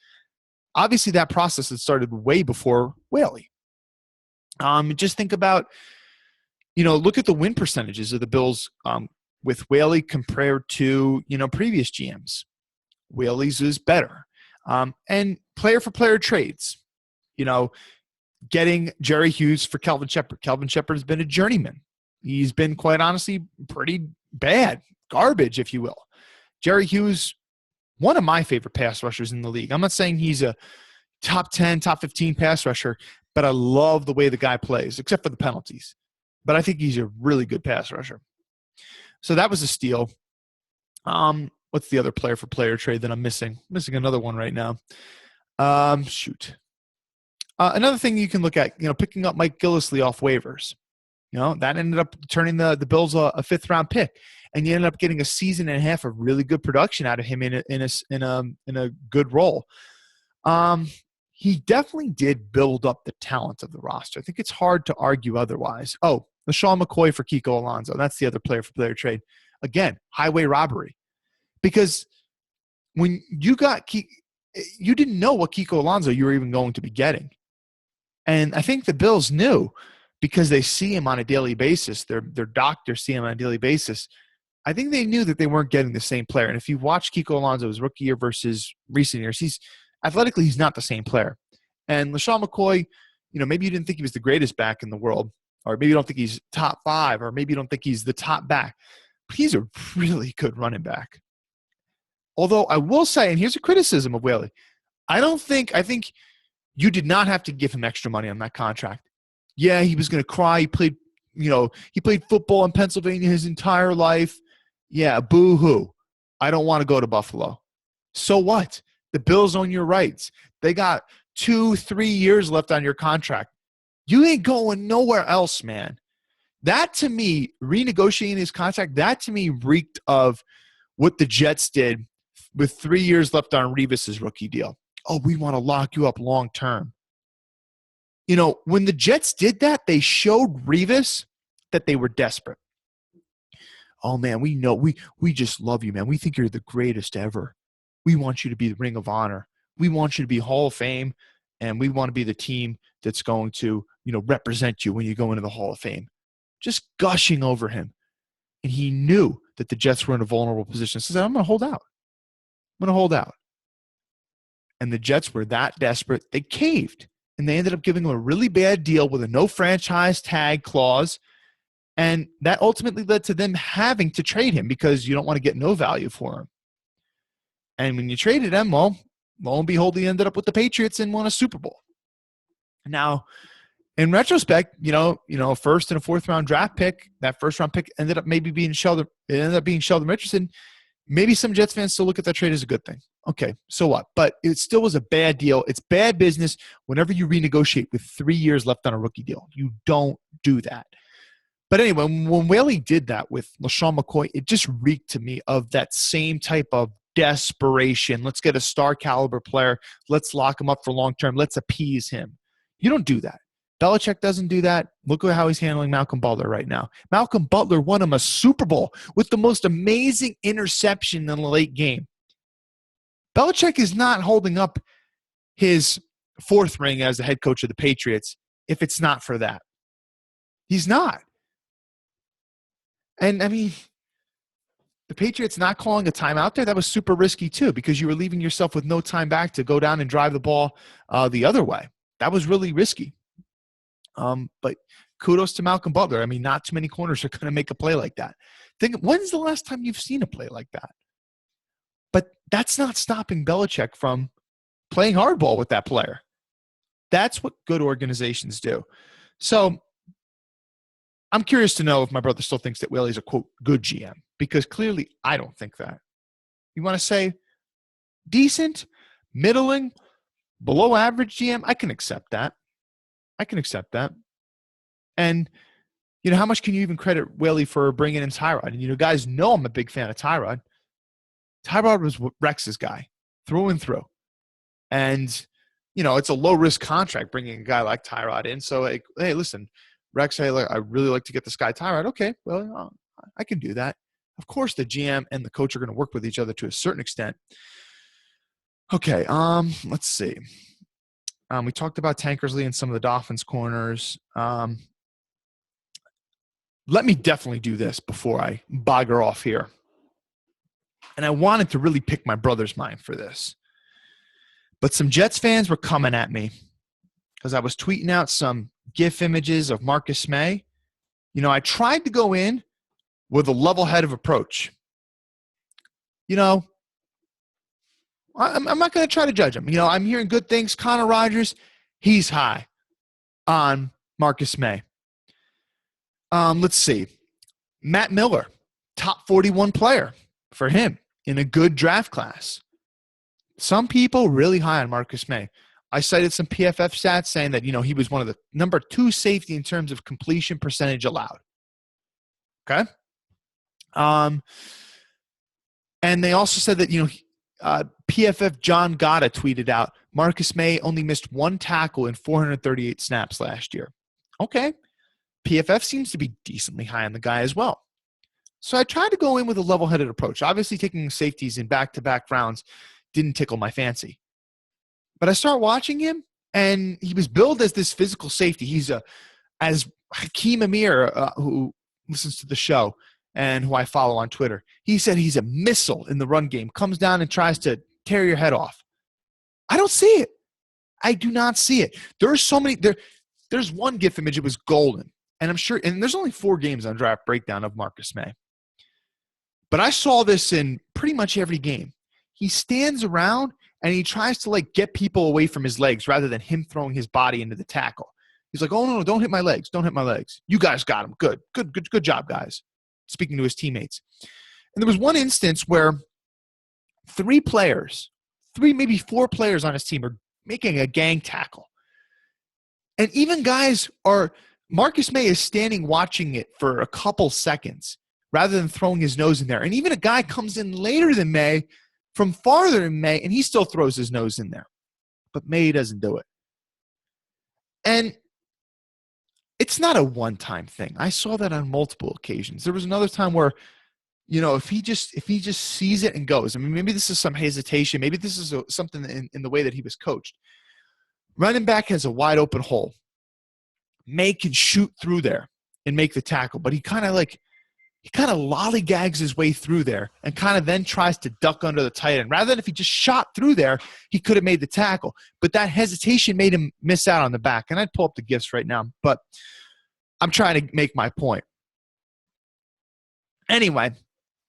Speaker 8: Obviously, that process had started way before Whaley. Just think about, look at the win percentages of the Bills with Whaley compared to, previous GMs. Whaley's is better. And player-for-player trades. Getting Jerry Hughes for Kelvin Shepard. Kelvin Shepard has been a journeyman. He's been, quite honestly, pretty bad. Garbage, if you will. Jerry Hughes, one of my favorite pass rushers in the league. I'm not saying he's a top 10, top 15 pass rusher, but I love the way the guy plays, except for the penalties. But I think he's a really good pass rusher. So that was a steal. What's the other player-for-player trade that I'm missing? I'm missing another one right now. Another thing you can look at, picking up Mike Gillislee off waivers. That ended up turning the Bills a fifth-round pick, and you ended up getting a season and a half of really good production out of him in a good role. He definitely did build up the talent of the roster. I think it's hard to argue otherwise. Oh, Lesean McCoy for Kiko Alonso. That's the other player-for-player trade. Again, highway robbery. Because when you got you didn't know what Kiko Alonso you were even going to be getting. And I think the Bills knew because they see him on a daily basis. Their doctors see him on a daily basis. I think they knew that they weren't getting the same player. And if you watch Kiko Alonso's rookie year versus recent years, he's not the same player. And LeSean McCoy, maybe you didn't think he was the greatest back in the world, or maybe you don't think he's top 5, or maybe you don't think he's the top back. But he's a really good running back. Although I will say, and here's a criticism of Whaley, I think you did not have to give him extra money on that contract. Yeah, he was going to cry. He played football in Pennsylvania his entire life. Yeah, boo-hoo. I don't want to go to Buffalo. So what? The Bills own your rights. They got 2-3 years left on your contract. You ain't going nowhere else, man. That, to me, renegotiating his contract, that, to me, reeked of what the Jets did with 3 years left on Revis's rookie deal. Oh, we want to lock you up long term. When the Jets did that, they showed Revis that they were desperate. Oh, man, we know. We just love you, man. We think you're the greatest ever. We want you to be the Ring of Honor. We want you to be Hall of Fame, and we want to be the team that's going to, represent you when you go into the Hall of Fame. Just gushing over him. And he knew that the Jets were in a vulnerable position. So he said, I'm going to hold out. And the Jets were that desperate, they caved. And they ended up giving him a really bad deal with a no franchise tag clause. And that ultimately led to them having to trade him because you don't want to get no value for him. And when you traded him, well, lo and behold, he ended up with the Patriots and won a Super Bowl. Now, in retrospect, first and a fourth round draft pick, that first round pick ended up being Sheldon Richardson. Maybe some Jets fans still look at that trade as a good thing. Okay, so what? But it still was a bad deal. It's bad business whenever you renegotiate with 3 years left on a rookie deal. You don't do that. But anyway, when Whaley did that with LeSean McCoy, it just reeked to me of that same type of desperation. Let's get a star caliber player. Let's lock him up for long term. Let's appease him. You don't do that. Belichick doesn't do that. Look at how he's handling Malcolm Butler right now. Malcolm Butler won him a Super Bowl with the most amazing interception in the late game. Belichick is not holding up his fourth ring as the head coach of the Patriots if it's not for that. He's not. And, I mean, the Patriots not calling a timeout there, that was super risky too because you were leaving yourself with no time back to go down and drive the ball the other way. That was really risky. But kudos to Malcolm Butler. I mean, not too many corners are going to make a play like that. When's the last time you've seen a play like that? But that's not stopping Belichick from playing hardball with that player. That's what good organizations do. So I'm curious to know if my brother still thinks that Whaley's a, quote, good GM, because clearly I don't think that. You want to say decent, middling, below average GM? I can accept that. And, you know, how much can you even credit Whaley for bringing in Tyrod? And, you know, guys know I'm a big fan of Tyrod. Tyrod was Rex's guy through and through. And, you know, it's a low-risk contract bringing a guy like Tyrod in. So, like, hey, listen, Rex, hey, I really like to get this guy Tyrod. Okay, well, I can do that. Of course, the GM and the coach are going to work with each other to a certain extent. Okay, let's see. We talked about Tankersley and some of the Dolphins corners. Let me definitely do this before I bogger off here. And I wanted to really pick my brother's mind for this. But some Jets fans were coming at me because I was tweeting out some GIF images of Marcus May. You know, I tried to go in with a level-headed approach. You know, I'm not going to try to judge him. You know, I'm hearing good things. Connor Rogers, he's high on Marcus May. Let's see. Matt Miller, top 41 player for him in a good draft class. Some people really high on Marcus May. I cited some PFF stats saying that, you know, he was one of the number 2 safety in terms of completion percentage allowed. Okay. And they also said that, you know, PFF John Gotta tweeted out, Marcus May only missed 1 tackle in 438 snaps last year. Okay. PFF seems to be decently high on the guy as well. So I tried to go in with a level-headed approach. Obviously, taking safeties in back-to-back rounds didn't tickle my fancy. But I start watching him, and he was billed as this physical safety. He's as Hakeem Amir, who listens to the show and who I follow on Twitter, he said he's a missile in the run game, comes down and tries to tear your head off. I don't see it. I do not see it. There's so many. There's one GIF image. It was golden. And I'm sure, and there's only 4 games on Draft Breakdown of Marcus May. But I saw this in pretty much every game. He stands around and he tries to, like, get people away from his legs rather than him throwing his body into the tackle. He's like, oh, no, don't hit my legs. Don't hit my legs. You guys got him. Good job, guys. Speaking to his teammates. And there was one instance where 3 players, 3, maybe 4 players on his team are making a gang tackle. And even guys are – Marcus May is standing watching it for a couple seconds rather than throwing his nose in there. And even a guy comes in later than May from farther than May, and he still throws his nose in there. But May doesn't do it. And it's not a one-time thing. I saw that on multiple occasions. There was another time where, you know, if he just sees it and goes, I mean, maybe this is some hesitation. Maybe this is something in the way that he was coached. Running back has a wide open hole. May can shoot through there and make the tackle, but he kind of lollygags his way through there and kind of then tries to duck under the tight end. Rather than if he just shot through there, he could have made the tackle. But that hesitation made him miss out on the back. And I'd pull up the GIFs right now, but I'm trying to make my point. Anyway,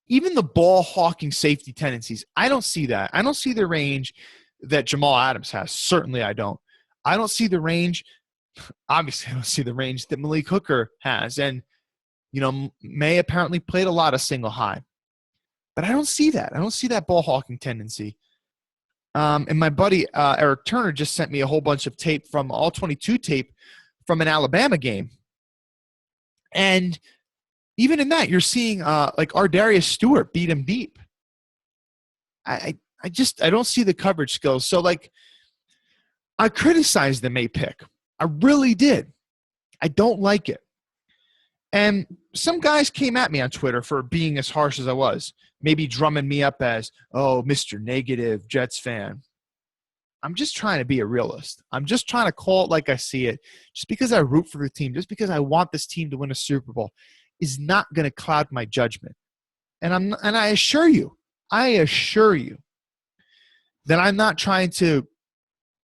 Speaker 8: even the ball hawking safety tendencies, I don't see that. I don't see the range that Jamal Adams has. Certainly I don't. I don't see the range. Obviously, I don't see the range that Malik Hooker has. And, you know, May apparently played a lot of single high. But I don't see that. I don't see that ball hawking tendency. And my buddy Eric Turner just sent me a whole bunch of tape from all 22 tape from an Alabama game. And even in that, you're seeing like our Darius Stewart beat him deep. I don't see the coverage skills. So like, I criticized the May pick. I really did. I don't like it. And some guys came at me on Twitter for being as harsh as I was, maybe drumming me up as, oh, Mr. Negative Jets fan. I'm just trying to be a realist. I'm just trying to call it like I see it. Just because I root for the team, just because I want this team to win a Super Bowl is not going to cloud my judgment. And I assure you that I'm not trying to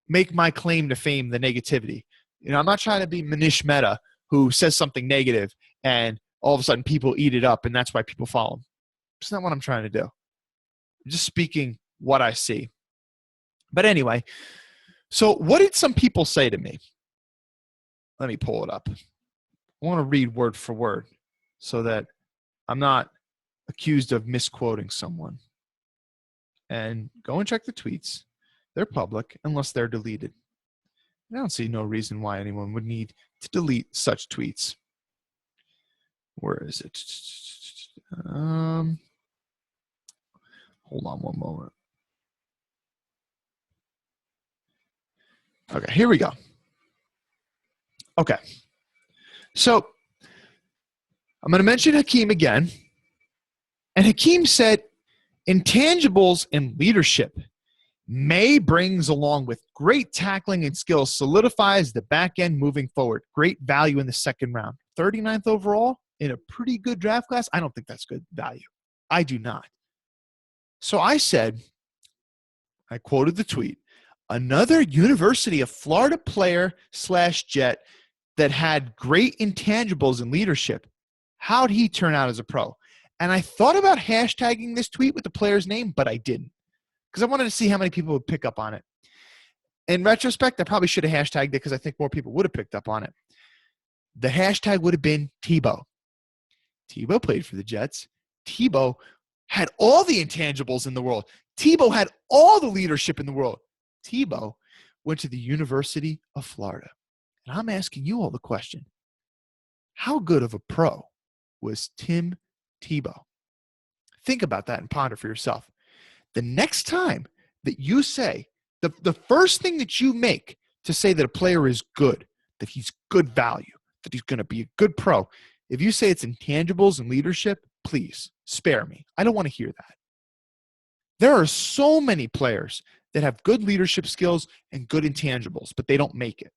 Speaker 8: make my claim to fame the negativity. You know, I'm not trying to be Manish Mehta who says something negative and all of a sudden people eat it up and that's why people follow him. It's not what I'm trying to do. I'm just speaking what I see. But anyway, so what did some people say to me? Let me pull it up. I want to read word for word so that I'm not accused of misquoting someone. And go and check the tweets. They're public unless they're deleted. I don't see no reason why anyone would need to delete such tweets. Where is it? Hold on one moment. Okay, here we go. Okay. So I'm going to mention Hakeem again. And Hakeem said, intangibles and leadership May brings along with great tackling and skills solidifies the back end moving forward. Great value in the second round. 39th overall in a pretty good draft class. I don't think that's good value. I do not. So I said, I quoted the tweet, another University of Florida player / Jet that had great intangibles and leadership. How'd he turn out as a pro? And I thought about hashtagging this tweet with the player's name, but I didn't because I wanted to see how many people would pick up on it. In retrospect, I probably should have hashtagged it because I think more people would have picked up on it. The hashtag would have been Tebow. Tebow played for the Jets. Tebow had all the intangibles in the world. Tebow had all the leadership in the world. Tebow went to the University of Florida. And I'm asking you all the question. How good of a pro was Tim Tebow? Think about that and ponder for yourself. The next time that you say, the first thing that you make to say that a player is good, that he's good value, that he's going to be a good pro, if you say it's intangibles and leadership, please spare me. I don't want to hear that. There are so many players that have good leadership skills and good intangibles, but they don't make it.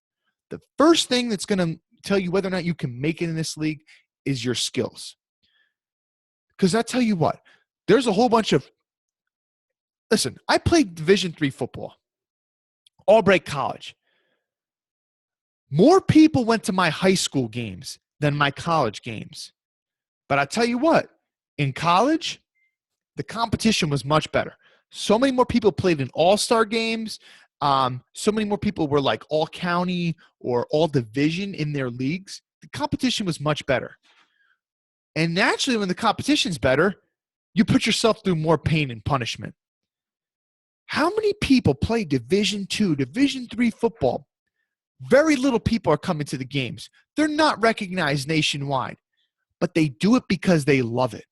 Speaker 8: The first thing that's going to tell you whether or not you can make it in this league is your skills. Because I tell you what, there's a whole bunch of – listen, I played Division III football, Albright College. More people went to my high school games than my college games. But I tell you what, in college, the competition was much better. So many more people played in all-star games. So many more people were like all-county or all-division in their leagues. The competition was much better. And naturally, when the competition's better, you put yourself through more pain and punishment. How many people play Division II, Division III football? Very little people are coming to the games. They're not recognized nationwide, but they do it because they love it.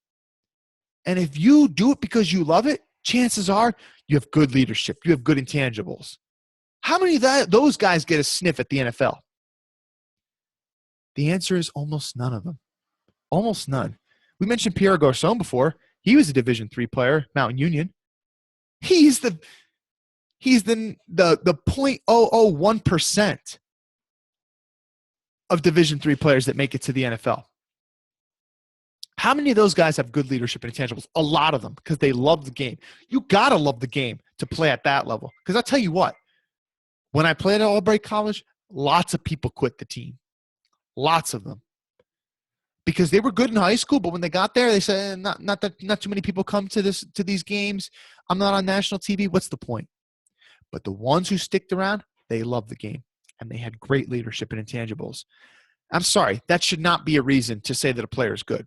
Speaker 8: And if you do it because you love it, chances are you have good leadership. You have good intangibles. How many of those guys get a sniff at the NFL? The answer is almost none of them. Almost none. We mentioned Pierre Garçon before. He was a Division III player, Mountain Union. He's the 0.001% of Division III players that make it to the NFL. How many of those guys have good leadership and intangibles? A lot of them, because they love the game. You got to love the game to play at that level. Because I'll tell you what, when I played at Albright College, lots of people quit the team. Lots of them. Because they were good in high school, but when they got there, they said, not too many people come to these games. I'm not on national TV. What's the point? But the ones who sticked around, they loved the game. And they had great leadership and intangibles. I'm sorry. That should not be a reason to say that a player is good.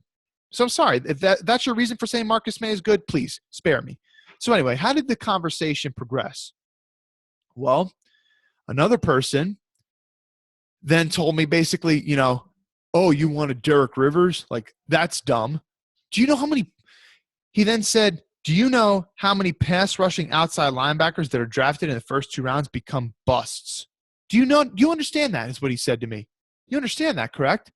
Speaker 8: So I'm sorry. If that's your reason for saying Marcus May is good, please spare me. So anyway, how did the conversation progress? Well, another person then told me basically, oh, you wanted Derrik Rivers? Like, that's dumb. Do you know how many – he then said, do you know how many pass rushing outside linebackers that are drafted in the first 2 rounds become busts? Do you understand that is what he said to me. You understand that, correct?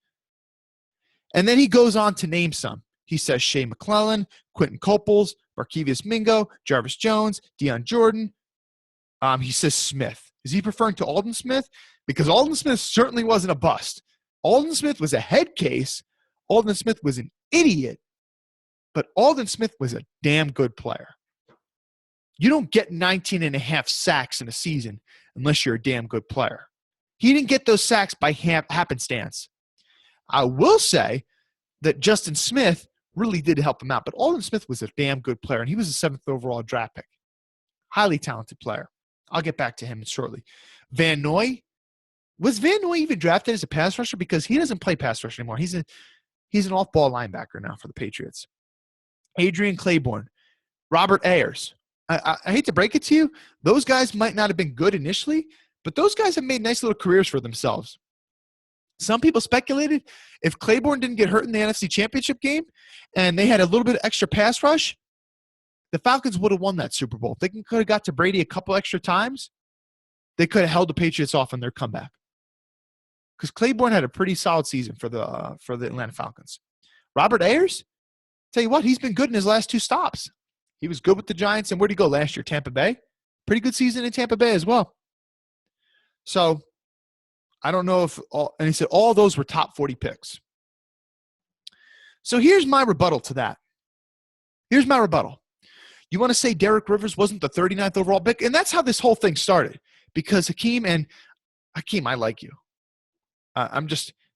Speaker 8: And then he goes on to name some. He says Shea McClellan, Quentin Coples, Barkevius Mingo, Jarvis Jones, Deion Jordan. He says Smith. Is he referring to Aldon Smith? Because Aldon Smith certainly wasn't a bust. Aldon Smith was a head case. Aldon Smith was an idiot. But Aldon Smith was a damn good player. You don't get 19 and a half sacks in a season unless you're a damn good player. He didn't get those sacks by happenstance. I will say that Justin Smith really did help him out, but Aldon Smith was a damn good player, and he was a 7th overall draft pick. Highly talented player. I'll get back to him shortly. Van Noy. Was Van Noy even drafted as a pass rusher? Because he doesn't play pass rush anymore. He's an off-ball linebacker now for the Patriots. Adrian Claiborne. Robert Ayers. I hate to break it to you. Those guys might not have been good initially, but those guys have made nice little careers for themselves. Some people speculated if Claiborne didn't get hurt in the NFC Championship game and they had a little bit of extra pass rush, the Falcons would have won that Super Bowl. If they could have got to Brady a couple extra times, they could have held the Patriots off in their comeback. Because Claiborne had a pretty solid season for the Atlanta Falcons. Robert Ayers, tell you what, he's been good in his last 2 stops. He was good with the Giants, and where'd he go last year? Tampa Bay? Pretty good season in Tampa Bay as well. So, I don't know if all – and he said all those were top 40 picks. So, here's my rebuttal to that. Here's my rebuttal. You want to say Derrik Rivers wasn't the 39th overall pick? And that's how this whole thing started. Because Hakeem, I like you.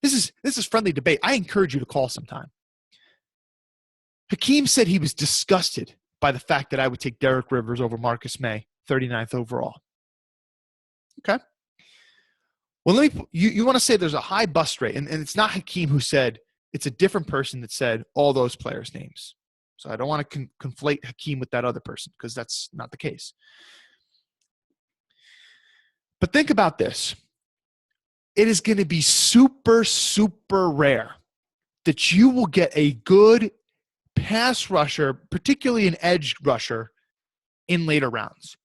Speaker 8: This is friendly debate. I encourage you to call sometime. Hakeem said he was disgusted by the fact that I would take Derrik Rivers over Marcus May, 39th overall. Okay. Well, you want to say there's a high bust rate, and it's not Hakeem who said, it's a different person that said all those players' names. So I don't want to conflate Hakeem with that other person because that's not the case. But think about this. It is going to be super, super rare that you will get a good pass rusher, particularly an edge rusher, in later rounds.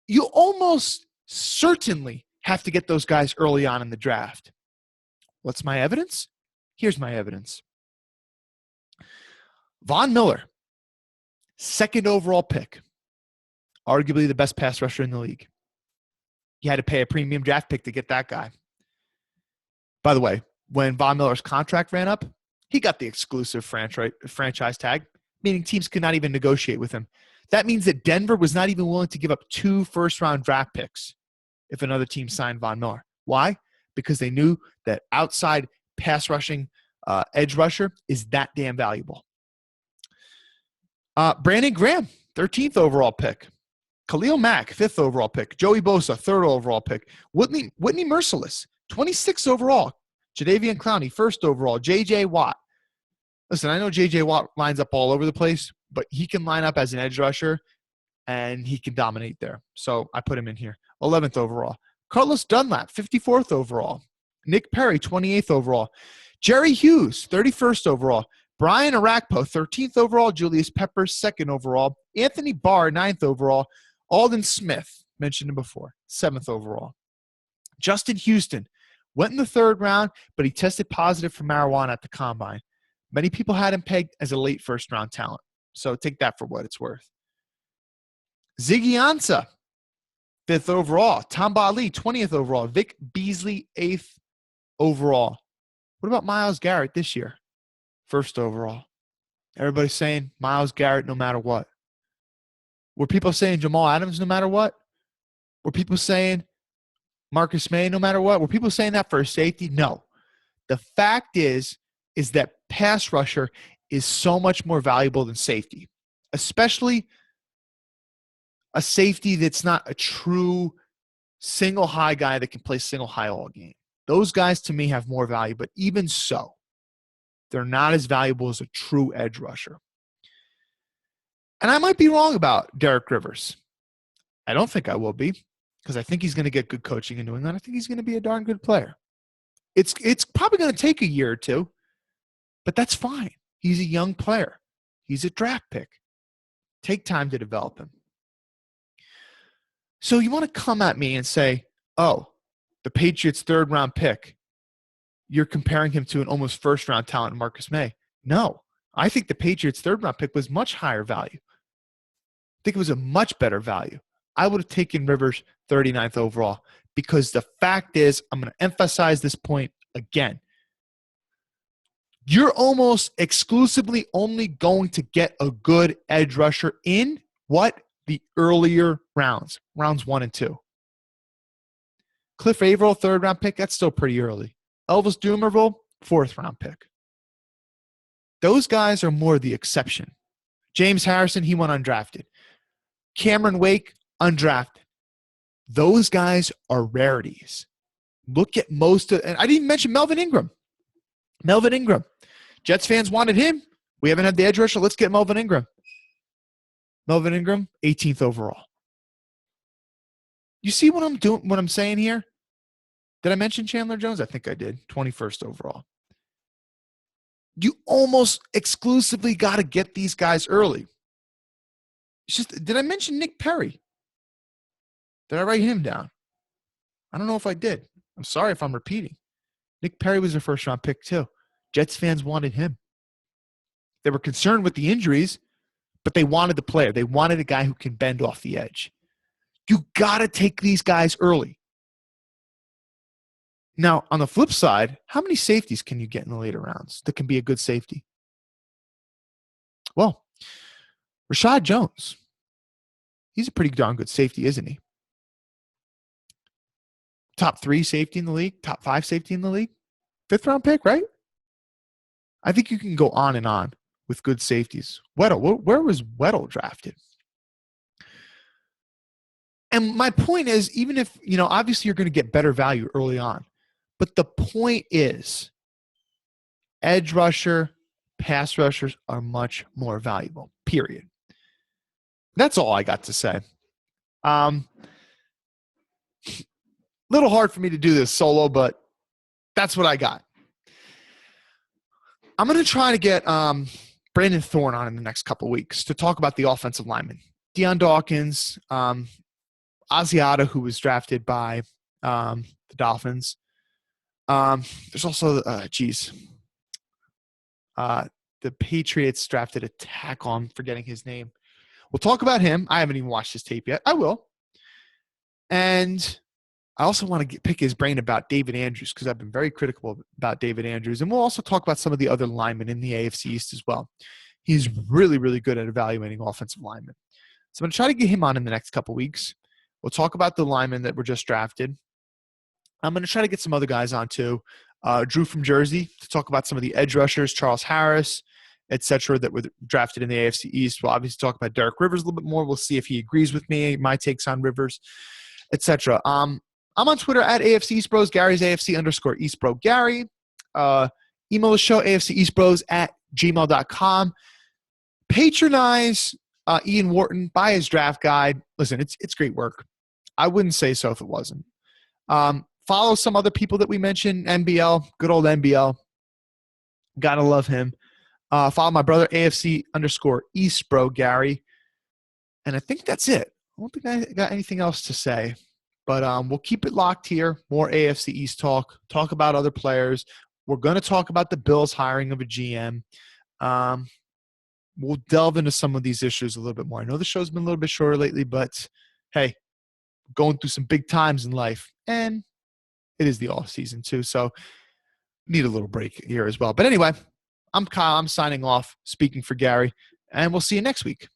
Speaker 8: You almost certainly have to get those guys early on in the draft. What's my evidence? Here's my evidence. Von Miller, 2nd overall pick, arguably the best pass rusher in the league. You had to pay a premium draft pick to get that guy. By the way, when Von Miller's contract ran up, he got the exclusive franchise tag, meaning teams could not even negotiate with him. That means that Denver was not even willing to give up 2 first-round draft picks if another team signed Von Miller. Why? Because they knew that outside pass rushing edge rusher is that damn valuable. Brandon Graham, 13th overall pick. Khalil Mack, 5th overall pick. Joey Bosa, 3rd overall pick. Whitney Merciless, 26th overall. Jadeveon Clowney, 1st overall. J.J. Watt. Listen, I know J.J. Watt lines up all over the place, but he can line up as an edge rusher, and he can dominate there. So I put him in here. 11th overall. Carlos Dunlap, 54th overall. Nick Perry, 28th overall. Jerry Hughes, 31st overall. Brian Arakpo, 13th overall. Julius Peppers, 2nd overall. Anthony Barr, 9th overall. Aldon Smith, mentioned him before, 7th overall. Justin Houston went in the 3rd round, but he tested positive for marijuana at the combine. Many people had him pegged as a late 1st-round talent. So take that for what it's worth. Ziggy Ansah, 5th overall. Tamba Ali, 20th overall. Vic Beasley, 8th overall. What about Myles Garrett this year? 1st overall. Everybody's saying Myles Garrett no matter what. Were people saying Jamal Adams no matter what? Were people saying Marcus May no matter what? Were people saying that for a safety? No. The fact is that pass rusher is so much more valuable than safety, especially a safety that's not a true single high guy that can play single high all game. Those guys to me have more value, but even so, they're not as valuable as a true edge rusher. And I might be wrong about Derrik Rivers. I don't think I will be, because I think he's going to get good coaching in New England. I think he's going to be a darn good player. It's probably going to take a year or two, but that's fine. He's a young player. He's a draft pick. Take time to develop him. So you want to come at me and say, oh, the Patriots' third-round pick, you're comparing him to an almost first-round talent, Marcus May. No, I think the Patriots' third-round pick was much higher value. I think it was a much better value. I would have taken Rivers 39th overall because the fact is, I'm going to emphasize this point again. You're almost exclusively only going to get a good edge rusher in what? The earlier rounds 1 and 2. Cliff Averill, third-round pick, that's still pretty early. Elvis Dumervil, fourth-round pick. Those guys are more the exception. James Harrison, he went undrafted. Cameron Wake, undrafted. Those guys are rarities. Look at most of – and I didn't mention Melvin Ingram. Melvin Ingram. Jets fans wanted him. We haven't had the edge rusher. Let's get Melvin Ingram. Melvin Ingram, 18th overall. You see what I'm doing? What I'm saying here? Did I mention Chandler Jones? I think I did. 21st overall. You almost exclusively got to get these guys early. It's just, did I mention Nick Perry? Did I write him down? I don't know if I did. I'm sorry if I'm repeating. Nick Perry was a first-round pick too. Jets fans wanted him. They were concerned with the injuries, but they wanted the player. They wanted a guy who can bend off the edge. You got to take these guys early. Now, on the flip side, how many safeties can you get in the later rounds that can be a good safety? Well, Rashad Jones. He's a pretty darn good safety, isn't he? Top 3 safety in the league, top 5 safety in the league. 5th-round pick, right? I think you can go on and on with good safeties. Weddle, where was Weddle drafted? And my point is, even if, obviously you're going to get better value early on, but the point is edge rusher, pass rushers are much more valuable, period. That's all I got to say. Little hard for me to do this solo, but that's what I got. I'm going to try to get Brandon Thorne on in the next couple of weeks to talk about the offensive linemen. Deion Dawkins, Asiata, who was drafted by the Dolphins. There's also, the Patriots drafted a tackle. I'm forgetting his name. We'll talk about him. I haven't even watched his tape yet. I will. And I also want to pick his brain about David Andrews because I've been very critical about David Andrews. And we'll also talk about some of the other linemen in the AFC East as well. He's really, really good at evaluating offensive linemen. So I'm going to try to get him on in the next couple weeks. We'll talk about the linemen that were just drafted. I'm going to try to get some other guys on too. Drew from Jersey to talk about some of the edge rushers, Charles Harris, etc., that were drafted in the AFC East. We'll obviously talk about Derrik Rivers a little bit more. We'll see if he agrees with me, my takes on Rivers, etc. I'm on Twitter at AFC East Bros. Gary's AFC _EastBro Gary. Email the show, AFCEastBros@gmail.com. Patronize Ian Wharton. Buy his draft guide. Listen, it's great work. I wouldn't say so if it wasn't. Follow some other people that we mentioned. NBL, good old NBL. Gotta love him. Follow my brother, AFC _EastBro Gary. And I think that's it. I don't think I got anything else to say. But we'll keep it locked here. More AFC East talk. Talk about other players. We're going to talk about the Bills hiring of a GM. We'll delve into some of these issues a little bit more. I know the show's been a little bit shorter lately, but hey, going through some big times in life. And it is the off season too, so need a little break here as well. But anyway, I'm Kyle. I'm signing off, speaking for Gary, and we'll see you next week.